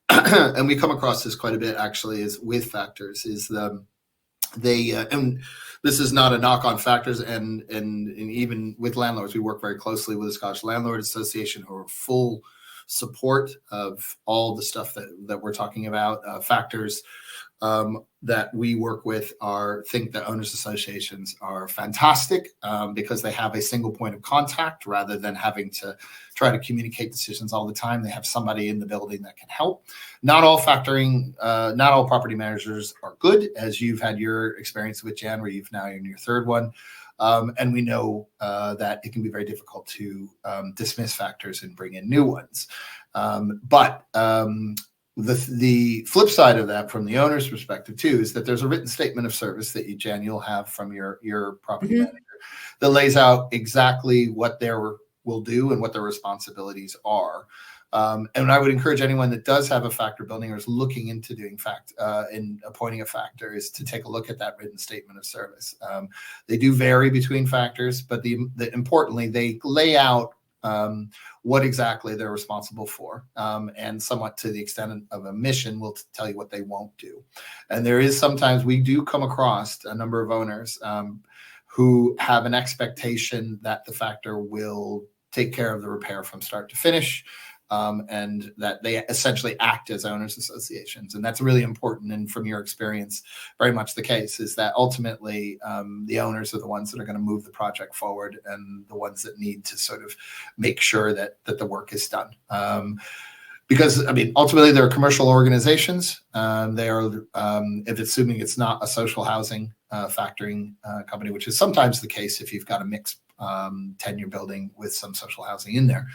and we come across this quite a bit actually, is with factors, is they and this is not a knock on factors, and even with landlords, we work very closely with the Scottish Landlord Association, who are full support of all the stuff that we're talking about. Factors that we work with think that owners associations are fantastic because they have a single point of contact rather than having to try to communicate decisions all the time. They have somebody in the building that can help. Not all property managers are good, as you've had your experience with, Jan, where you've now in your third one. And we know that it can be very difficult to dismiss factors and bring in new ones. But the flip side of that, from the owner's perspective too, is that there's a written statement of service that you'll have from your property manager that lays out exactly what they will do and what their responsibilities are. And I would encourage anyone that does have a factor building or is looking into doing in appointing a factor is to take a look at that written statement of service. They do vary between factors, but importantly, they lay out what exactly they're responsible for, and somewhat to the extent of a mission will tell you what they won't do. And there is sometimes we do come across a number of owners who have an expectation that the factor will take care of the repair from start to finish, and that they essentially act as owners associations. And that's really important. And from your experience, very much the case is that ultimately the owners are the ones that are going to move the project forward and the ones that need to sort of make sure that the work is done. Because, I mean, ultimately they're commercial organizations. They are, if assuming it's not a social housing factoring company, which is sometimes the case if you've got a mixed tenure building with some social housing in there.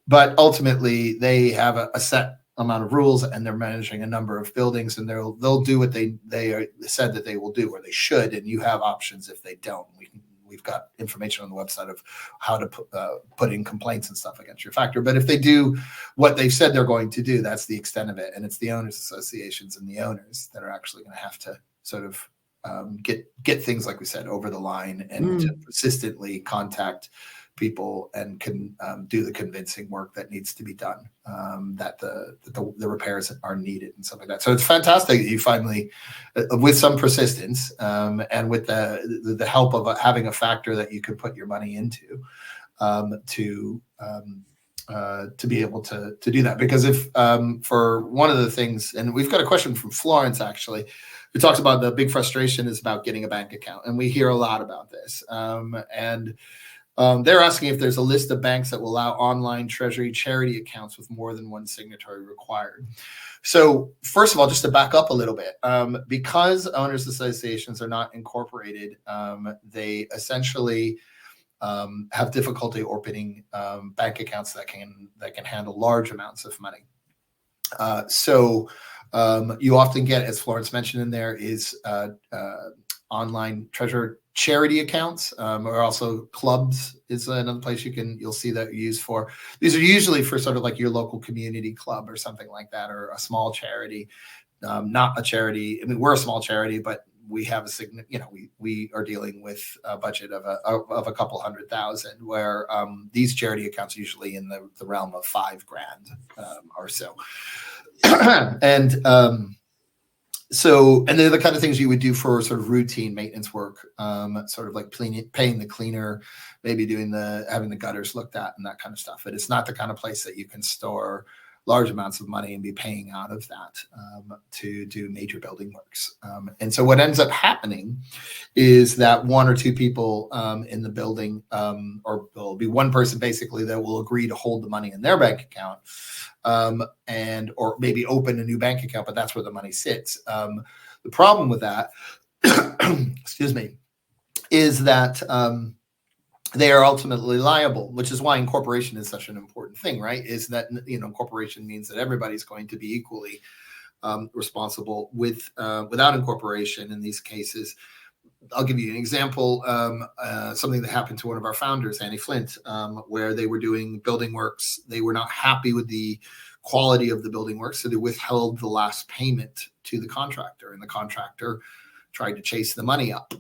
But ultimately, they have a set amount of rules, and they're managing a number of buildings, and they'll do what they said that they will do, or they should. And you have options if they don't. We've got information on the website of how to put in complaints and stuff against your factor. But if they do what they've said they're going to do, that's the extent of it. And it's the owners associations and the owners that are actually going to have to sort of get things, like we said, over the line and to persistently contact people and can do the convincing work that needs to be done, that the repairs are needed and stuff like that. So it's fantastic that you finally, with some persistence and with the help of having a factor that you can put your money into, to be able to do that. Because if for one of the things, and we've got a question from Florence actually, who talks about the big frustration is about getting a bank account, and we hear a lot about this, they're asking if there's a list of banks that will allow online treasury charity accounts with more than one signatory required. So first of all, just to back up a little bit, because owners associations are not incorporated, they essentially have difficulty opening bank accounts that can handle large amounts of money. So you often get, as Florence mentioned in there, is online treasury charity accounts, or also clubs is another place you'll see that used for. These are usually for sort of like your local community club or something like that, or a small charity, not a charity. I mean, we're a small charity, but we have we are dealing with a budget of a couple $100,000, where these charity accounts are usually in the realm of $5,000 or so. And they're the kind of things you would do for sort of routine maintenance work, sort of like paying the cleaner, maybe having the gutters looked at and that kind of stuff. But it's not the kind of place that you can store large amounts of money and be paying out of that to do major building works. And so what ends up happening is that one or two people in the building, or there'll be one person basically that will agree to hold the money in their bank account, or maybe open a new bank account, but that's where the money sits. The problem with that, excuse me, is that they are ultimately liable, which is why incorporation is such an important thing, right? Is that, incorporation means that everybody's going to be equally responsible. Without incorporation in these cases, I'll give you an example, something that happened to one of our founders, Annie Flint, where they were doing building works. They were not happy with the quality of the building work, so they withheld the last payment to the contractor, and the contractor tried to chase the money up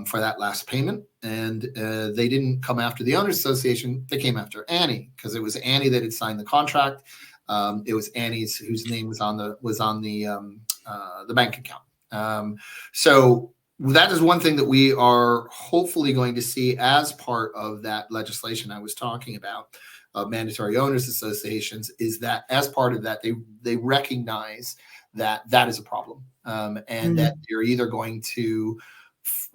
for that last payment. And they didn't come after the owners association. They came after Annie, because it was Annie that had signed the contract. It was Annie's whose name was on the bank account. So that is one thing that we are hopefully going to see as part of that legislation I was talking about, mandatory owners associations, is that as part of that, they recognize that is a problem. and that you're either going to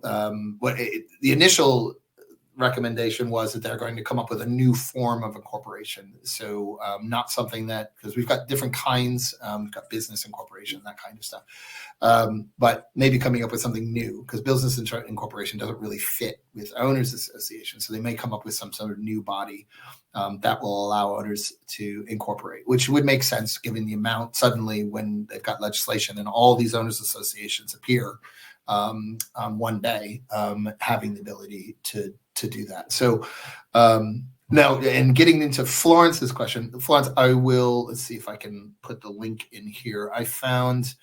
the initial recommendation was that they're going to come up with a new form of incorporation. So not something that, because we've got different kinds, we've got business incorporation, that kind of stuff, but maybe coming up with something new, because business incorporation doesn't really fit with owners association. So they may come up with some sort of new body that will allow owners to incorporate, which would make sense given the amount suddenly when they've got legislation and all these owners associations appear on one day, having the ability to do that. So now, and getting into Florence's question, Florence, let's see if I can put the link in here. I found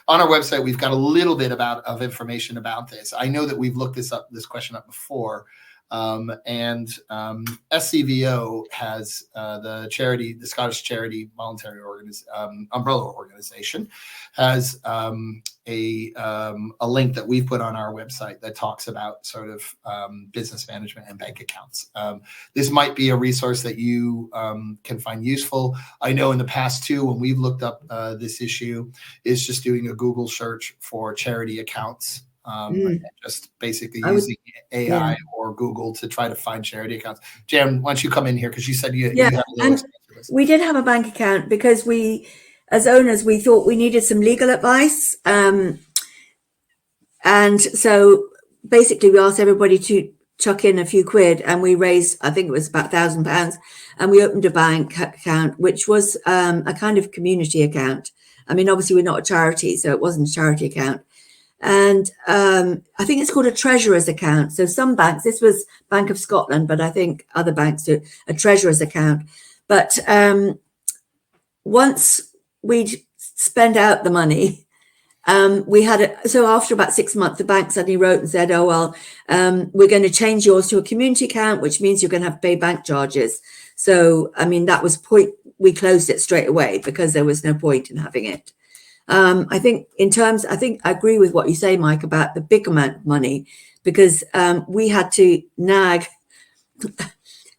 on our website, we've got a little bit of information about this. I know that we've looked this question up before. And SCVO has the Scottish Charity Voluntary Umbrella Organization has a link that we've put on our website that talks about sort of business management and bank accounts. This might be a resource that you can find useful. I know in the past too, when we've looked up this issue, is just doing a Google search for charity accounts. And just basically using AI or Google to try to find charity accounts. Jan, why don't you come in here, because you said you had a little experience with this. We did have a bank account because we, as owners, we thought we needed some legal advice. And so basically we asked everybody to chuck in a few quid, and we raised, I think it was about £1,000, and we opened a bank account, which was a kind of community account. I mean, obviously we're not a charity, so it wasn't a charity account. And I think it's called a treasurer's account. So some banks, this was Bank of Scotland, but I think other banks do a treasurer's account. But once we'd spent out the money, so after about 6 months, the bank suddenly wrote and said, oh, well, we're going to change yours to a community account, which means you're going to have to pay bank charges. So, I mean, that was we closed it straight away because there was no point in having it. I think I agree with what you say, Mike, about the big amount of money, because we had to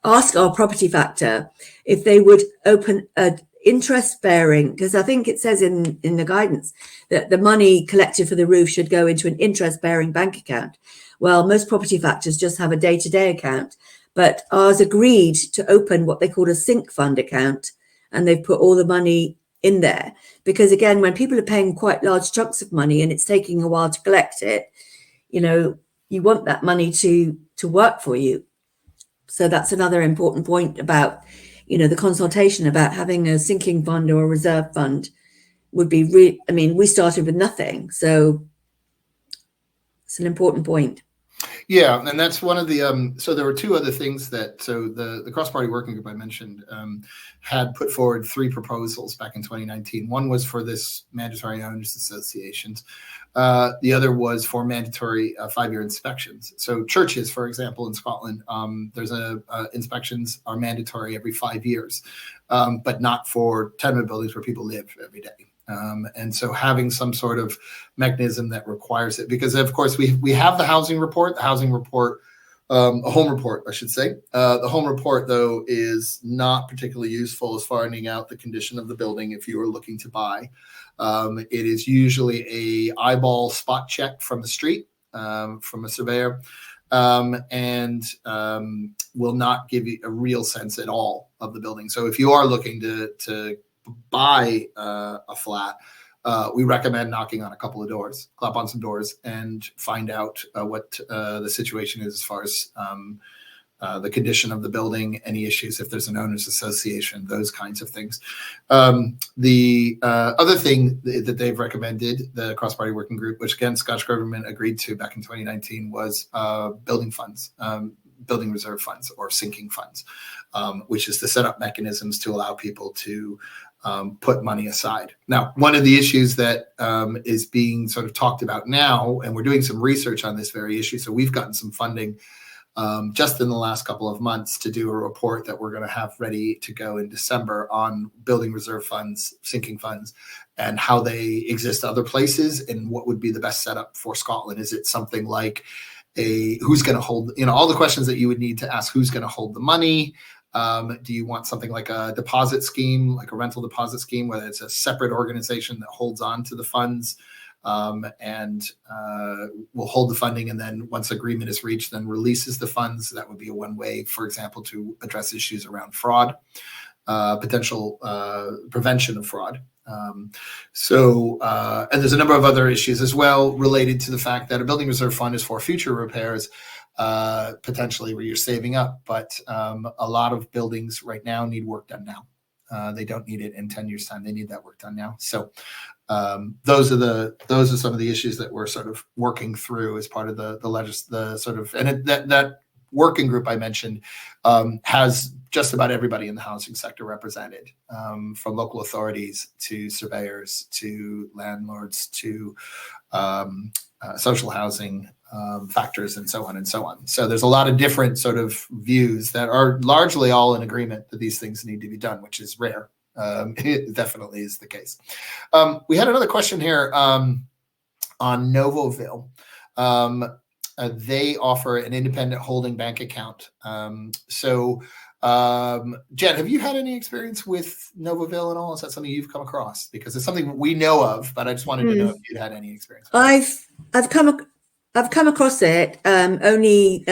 ask our property factor if they would open an interest bearing, because I think it says in the guidance that the money collected for the roof should go into an interest bearing bank account. Well, most property factors just have a day-to-day account, but ours agreed to open what they call a sink fund account, and they've put all the money in there, because again, when people are paying quite large chunks of money and it's taking a while to collect it, you want that money to work for you. So that's another important point about, the consultation about having a sinking fund or a reserve fund would be we started with nothing. So it's an important point. Yeah, and that's one of the so there were two other things the cross-party working group I mentioned had put forward 3 proposals back in 2019. One was for this mandatory owners associations. The other was for mandatory 5-year inspections. So churches, for example, in Scotland, there's inspections are mandatory every 5 years, but not for tenement buildings where people live every day. And so having some sort of mechanism that requires it, because of course we have the housing report, a home report, I should say. The home report, though, is not particularly useful as finding out the condition of the building if you are looking to buy. It is usually a eyeball spot check from the street, from a surveyor, and will not give you a real sense at all of the building. So if you are looking to buy a flat, we recommend knocking on a couple of doors, clap on some doors, and find out what the situation is as far as the condition of the building, any issues, if there's an owners association, those kinds of things. The other thing that they've recommended, the cross-party working group, which again, Scottish government agreed to back in 2019, was building funds, building reserve funds or sinking funds, which is to set up mechanisms to allow people to put money aside. Now, one of the issues that is being sort of talked about now, and we're doing some research on this very issue, so we've gotten some funding just in the last couple of months to do a report that we're going to have ready to go in December on building reserve funds, sinking funds, and how they exist other places and what would be the best setup for Scotland. Is it something like who's going to hold, all the questions that you would need to ask, who's going to hold the money? Do you want something like a deposit scheme, like a rental deposit scheme, whether it's a separate organization that holds on to the funds? and will hold the funding, and then once agreement is reached, then releases the funds. That would be one way, for example, to address issues around fraud, potential prevention of fraud. And there's a number of other issues as well related to the fact that a building reserve fund is for future repairs, potentially where you're saving up. But a lot of buildings right now need work done now. They don't need it in 10 years' time. They need that work done now. So those are some of the issues that we're sort of working through as part of that working group I mentioned has just about everybody in the housing sector represented, from local authorities to surveyors to landlords to social housing factors and so on and so on. So there's a lot of different sort of views that are largely all in agreement that these things need to be done, which is rare. It definitely is the case. We had another question here on Novoville. They offer an independent holding bank account. Jen, have you had any experience with Novoville at all? Is that something you've come across? Because it's something we know of, but I just wanted to know if you'd had any experience. I've come across it only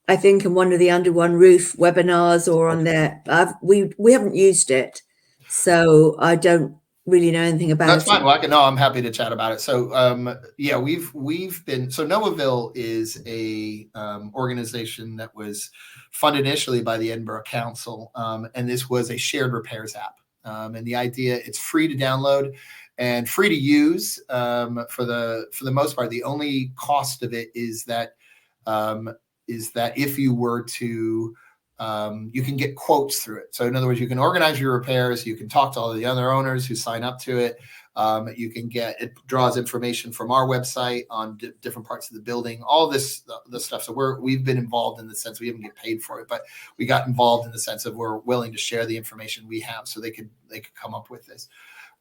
I think in one of the Under One Roof webinars or on there. We haven't used it, so I don't really know anything about it. That's fine. Well, I'm happy to chat about it. So we've been, so Novoville is a organization that was funded initially by the Edinburgh Council, and this was a shared repairs app. And the idea, it's free to download and free to use for the most part. The only cost of it is that if you were to you can get quotes through it. So in other words, you can organize your repairs. You can talk to all the other owners who sign up to it. You can it draws information from our website on different parts of the building, all this stuff. So we've been involved in the sense we haven't get paid for it, but we got involved in the sense of we're willing to share the information we have so they could come up with this.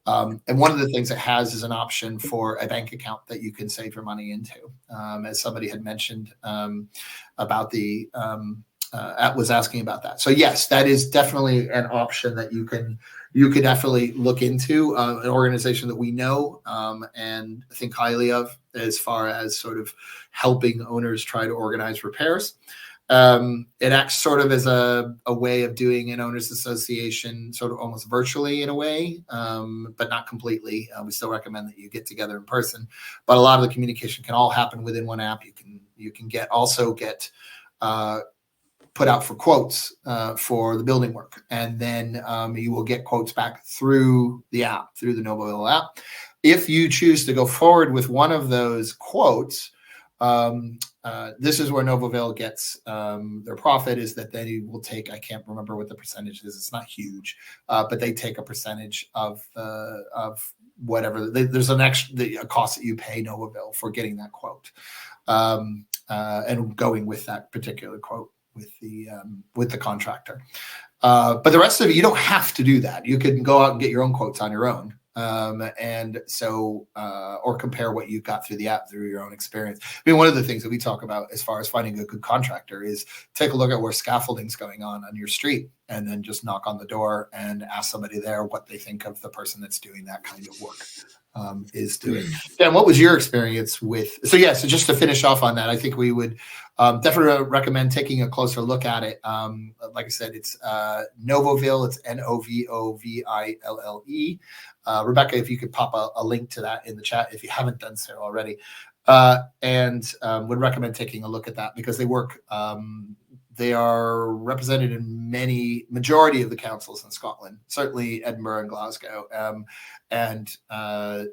And one of the things it has is an option for a bank account that you can save your money into. As somebody had mentioned about the was asking about that. So yes, that is definitely an option that you could definitely look into, an organization that we know and think highly of as far as sort of helping owners try to organize repairs. It acts sort of as a way of doing an owners association, sort of almost virtually in a way, but not completely. We still recommend that you get together in person, but a lot of the communication can all happen within one app. You can get put out for quotes for the building work, and then you will get quotes back through the app, through the Novoville app. If you choose to go forward with one of those quotes, this is where Novoville gets their profit, is that they will take, I can't remember what the percentage is, it's not huge, but they take a percentage of whatever. There's a cost that you pay Novoville for getting that quote and going with that particular quote with the contractor. But the rest of it, you don't have to do that. You can go out and get your own quotes on your own. Or compare what you've got through the app through your own experience. I mean, one of the things that we talk about as far as finding a good contractor is take a look at where scaffolding's going on your street, and then just knock on the door and ask somebody there what they think of the person that's doing that kind of work is doing. Dan, what was your experience with? So just to finish off on that, I think we would definitely recommend taking a closer look at it. Like I said, it's Novoville. It's Novoville. Rebecca, if you could pop a link to that in the chat if you haven't done so already, and would recommend taking a look at that because they work. They are represented in majority of the councils in Scotland, certainly Edinburgh and Glasgow.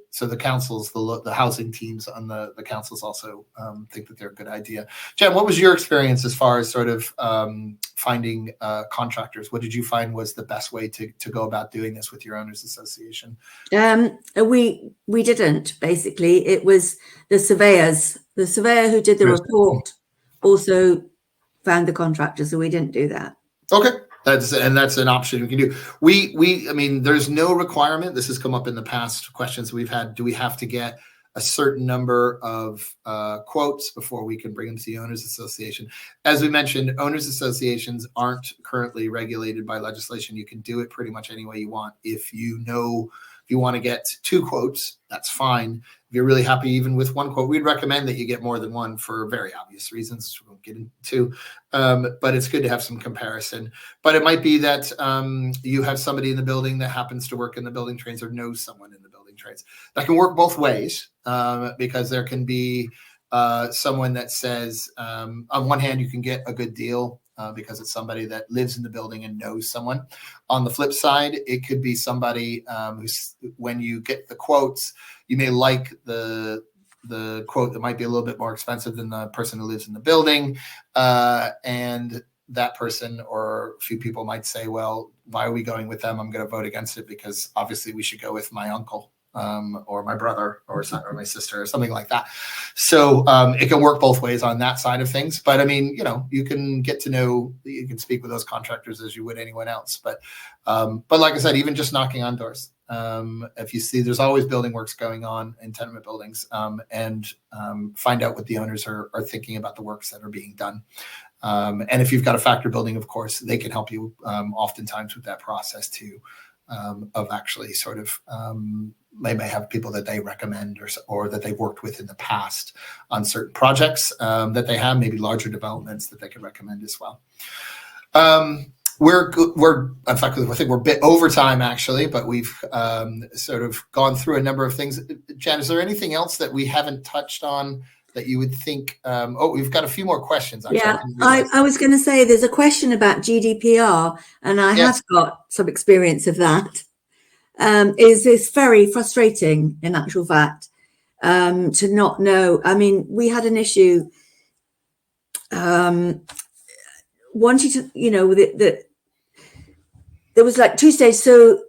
So the councils, the housing teams on the councils also think that they're a good idea. Jen, what was your experience as far as sort of finding contractors? What did you find was the best way to go about doing this with your owners association? We didn't, basically. It was the surveyors. The surveyor who did the report also found the contractor, so we didn't do that. Okay. That's an option we can do. I mean, there's no requirement. This has come up in the past questions we've had. Do we have to get a certain number of quotes before we can bring them to the Owners Association? As we mentioned, Owners Associations aren't currently regulated by legislation. You can do it pretty much any way you want if you know If you want to get 2 quotes, that's fine. If you're really happy even with 1 quote, we'd recommend that you get more than 1 for very obvious reasons we won't get into. But it's good to have some comparison. But it might be that you have somebody in the building that happens to work in the building trades or knows someone in the building trades. That can work both ways, because there can be someone that says, on one hand, you can get a good deal because it's somebody that lives in the building and knows someone. On the flip side, it could be somebody who's, when you get the quotes, you may like the quote that might be a little bit more expensive than the person who lives in the building. And that person or a few people might say, well, why are we going with them? I'm going to vote against it because obviously we should go with my uncle. Or my brother or son or my sister or something like that. So it can work both ways on that side of things. But I mean, you can get to know, you can speak with those contractors as you would anyone else. But like I said, even just knocking on doors, if you see, there's always building works going on in tenement buildings, and find out what the owners are thinking about the works that are being done. And if you've got a factor building, of course, they can help you oftentimes with that process too. Of actually sort of they may have people that they recommend or that they've worked with in the past on certain projects that they have, maybe larger developments that they can recommend as well. We're in fact, I think we're a bit over time actually, but we've sort of gone through a number of things. Jen, is there anything else that we haven't touched on that you would think? We've got a few more questions. Actually. Yeah, I was going to say there's a question about GDPR, and I have got some experience of that. It's very frustrating, in actual fact, to not know. I mean, we had an issue wanting to, there was like 2 stages. So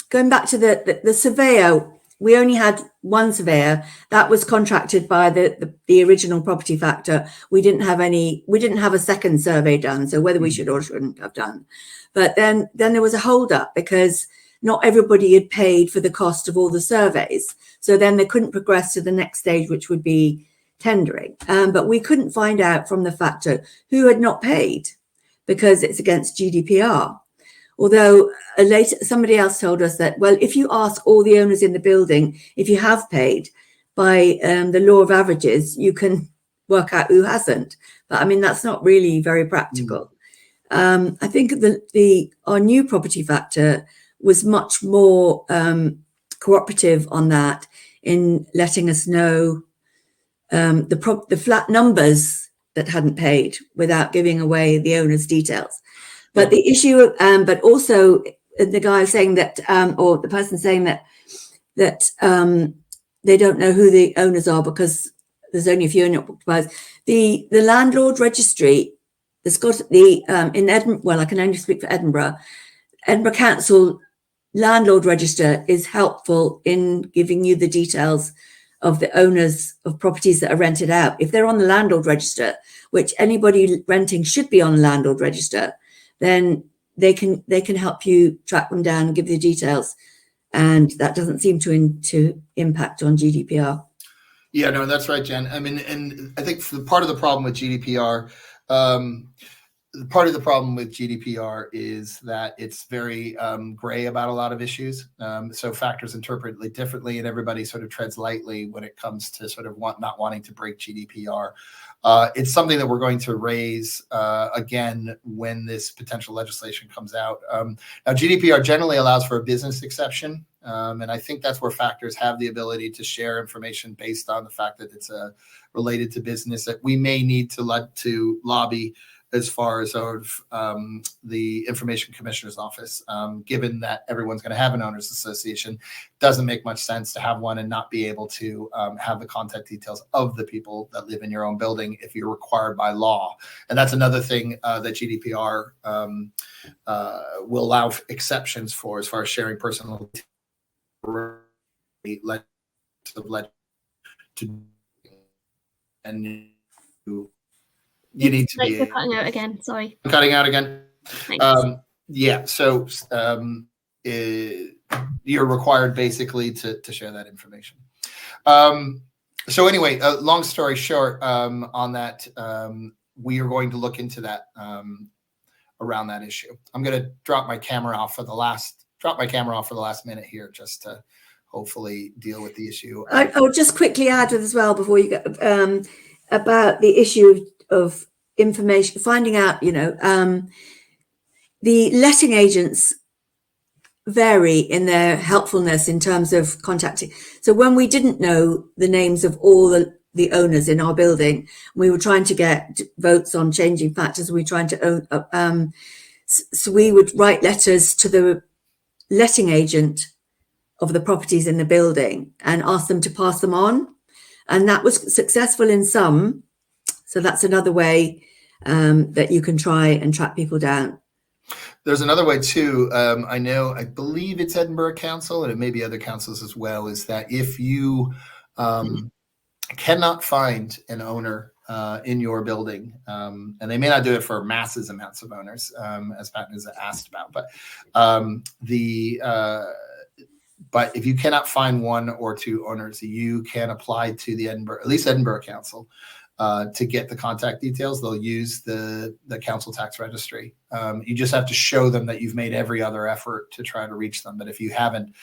going back to the surveyor. We only had 1 surveyor that was contracted by the original property factor. We didn't have a second survey done. So whether we should or shouldn't have done, but then there was a hold up because not everybody had paid for the cost of all the surveys. So then they couldn't progress to the next stage, which would be tendering. But we couldn't find out from the factor who had not paid because it's against GDPR. Although later somebody else told us that, well, if you ask all the owners in the building, if you have paid by the law of averages, you can work out who hasn't. But I mean, that's not really very practical. I think our new property factor was much more cooperative on that in letting us know the flat numbers that hadn't paid without giving away the owner's details. But the issue, but also the guy saying that, or the person saying that they don't know who the owners are because there's only a few occupiers. The landlord registry, in Edinburgh. Well, I can only speak for Edinburgh. Edinburgh Council landlord register is helpful in giving you the details of the owners of properties that are rented out. If they're on the landlord register, which anybody renting should be on the landlord register, then they can help you track them down and give you the details, and that doesn't seem to impact on GDPR. Yeah, no, that's right, Jen. I mean, and I think part of the problem with GDPR, is that it's very gray about a lot of issues. So factors interpret it differently, and everybody sort of treads lightly when it comes to sort of not wanting to break GDPR. It's something that we're going to raise again when this potential legislation comes out. Now, GDPR generally allows for a business exception, and I think that's where factors have the ability to share information based on the fact that it's related to business that we may need to lobby as far as the Information Commissioner's Office, given that everyone's going to have an owners association. Doesn't make much sense to have one and not be able to have the contact details of the people that live in your own building if you're required by law. And that's another thing that GDPR will allow exceptions for, as far as sharing personal and you need to be. You're cutting out again. Sorry. I'm cutting out again. Yeah. So you're required basically to share that information. So anyway, long story short, on that, we are going to look into that around that issue. I'm going to drop my camera off for the last drop my camera off for the last minute here just to hopefully deal with the issue. I'll just quickly add as well before you go about the issue of information, finding out, the letting agents vary in their helpfulness in terms of contacting. So when we didn't know the names of all the owners in our building, we were trying to get votes on changing factors. We were trying to so we would write letters to the letting agent of the properties in the building and ask them to pass them on, and that was successful in some. So that's another way that you can try and track people down. There's another way too. I believe it's Edinburgh Council, and it may be other councils as well, is that if you cannot find an owner in your building, and they may not do it for massive amounts of owners, as Pat has asked about, but but if you cannot find one or two owners, you can apply to the Edinburgh Council to get the contact details. They'll use the council tax registry. You just have to show them that you've made every other effort to try to reach them. But if you haven't,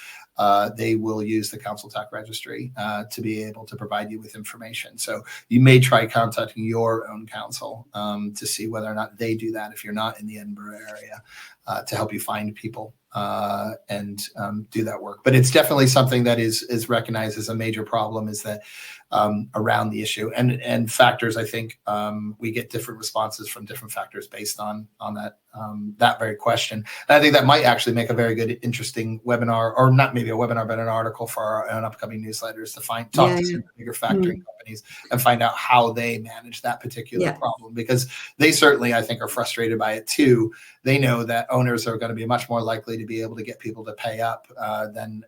they will use the council tax registry to be able to provide you with information. So you may try contacting your own council to see whether or not they do that if you're not in the Edinburgh area, to help you find people and do that work. But it's definitely something that is recognized as a major problem, is that around the issue and factors. I think we get different responses from different factors based on that very question. And I think that might actually make a very good, interesting webinar, or not maybe a webinar, but an article for our own upcoming newsletters to talk to some of the bigger factoring companies and find out how they manage that particular problem, because they certainly, I think, are frustrated by it too. They know that owners are going to be much more likely to be able to get people to pay up than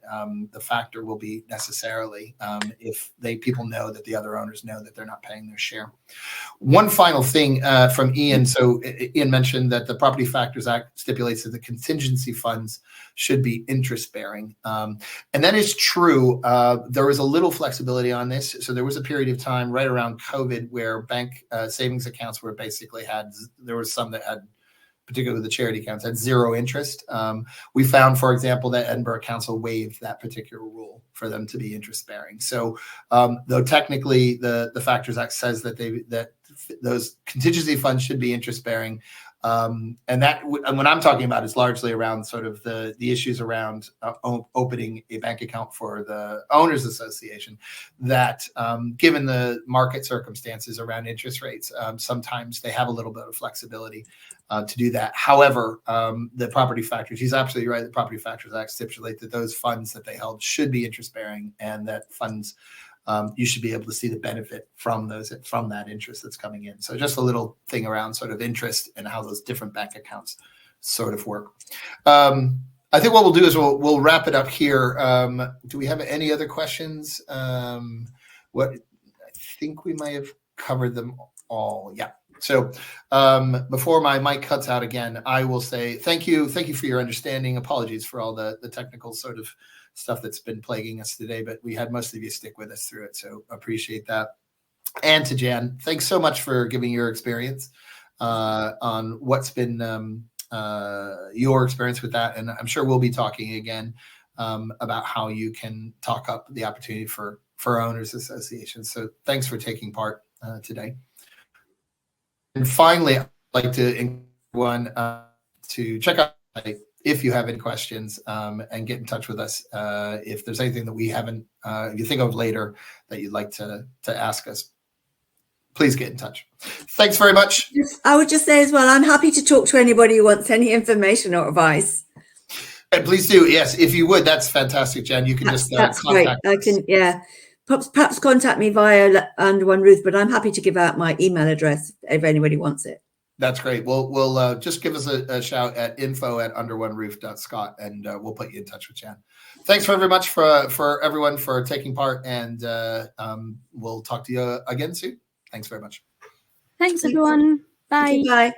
the factor will be necessarily if people know that the other owners know that they're not paying their share. One final thing from Ian. So Ian mentioned that the Property Factors Act stipulates that the contingency funds should be interest bearing. And that is true. There was a little flexibility on this. So there was a period of time right around COVID where bank savings accounts were basically there were some that had, particularly the charity accounts, had zero interest. We found, for example, that Edinburgh Council waived that particular rule for them to be interest bearing. So though technically the Factors Act says that those contingency funds should be interest bearing, and when I'm talking about is largely around sort of the issues around opening a bank account for the owners association, that given the market circumstances around interest rates, sometimes they have a little bit of flexibility to do that. However, the property factors, he's absolutely right. The Property Factors Act stipulates that those funds that they held should be interest bearing, and that funds you should be able to see the benefit from that interest that's coming in. So just a little thing around sort of interest and how those different bank accounts sort of work. I think what we'll do is we'll wrap it up here. Do we have any other questions? I think we might have covered them all. Yeah. So before my mic cuts out again, I will say thank you for your understanding. Apologies for all the technical sort of stuff that's been plaguing us today, but we had most of you stick with us through it, so appreciate that. And to Jan, thanks so much for giving your experience on what's been your experience with that, and I'm sure we'll be talking again about how you can talk up the opportunity for owners associations. So thanks for taking part today. And finally, I'd like to encourage everyone to check out if you have any questions and get in touch with us. If there's anything that we haven't, you think of later that you'd like to ask us, please get in touch. Thanks very much. I would just say as well, I'm happy to talk to anybody who wants any information or advice. And please do. Yes, if you would, that's fantastic, Jen. You can that's contact great. Us. Perhaps contact me via Under One Roof, but I'm happy to give out my email address if anybody wants it. That's great. We'll just give us a shout at info@underoneroof.scot, and we'll put you in touch with Jan. Thanks very much for everyone for taking part, and we'll talk to you again soon. Thanks very much. Thanks, everyone. Bye. Bye.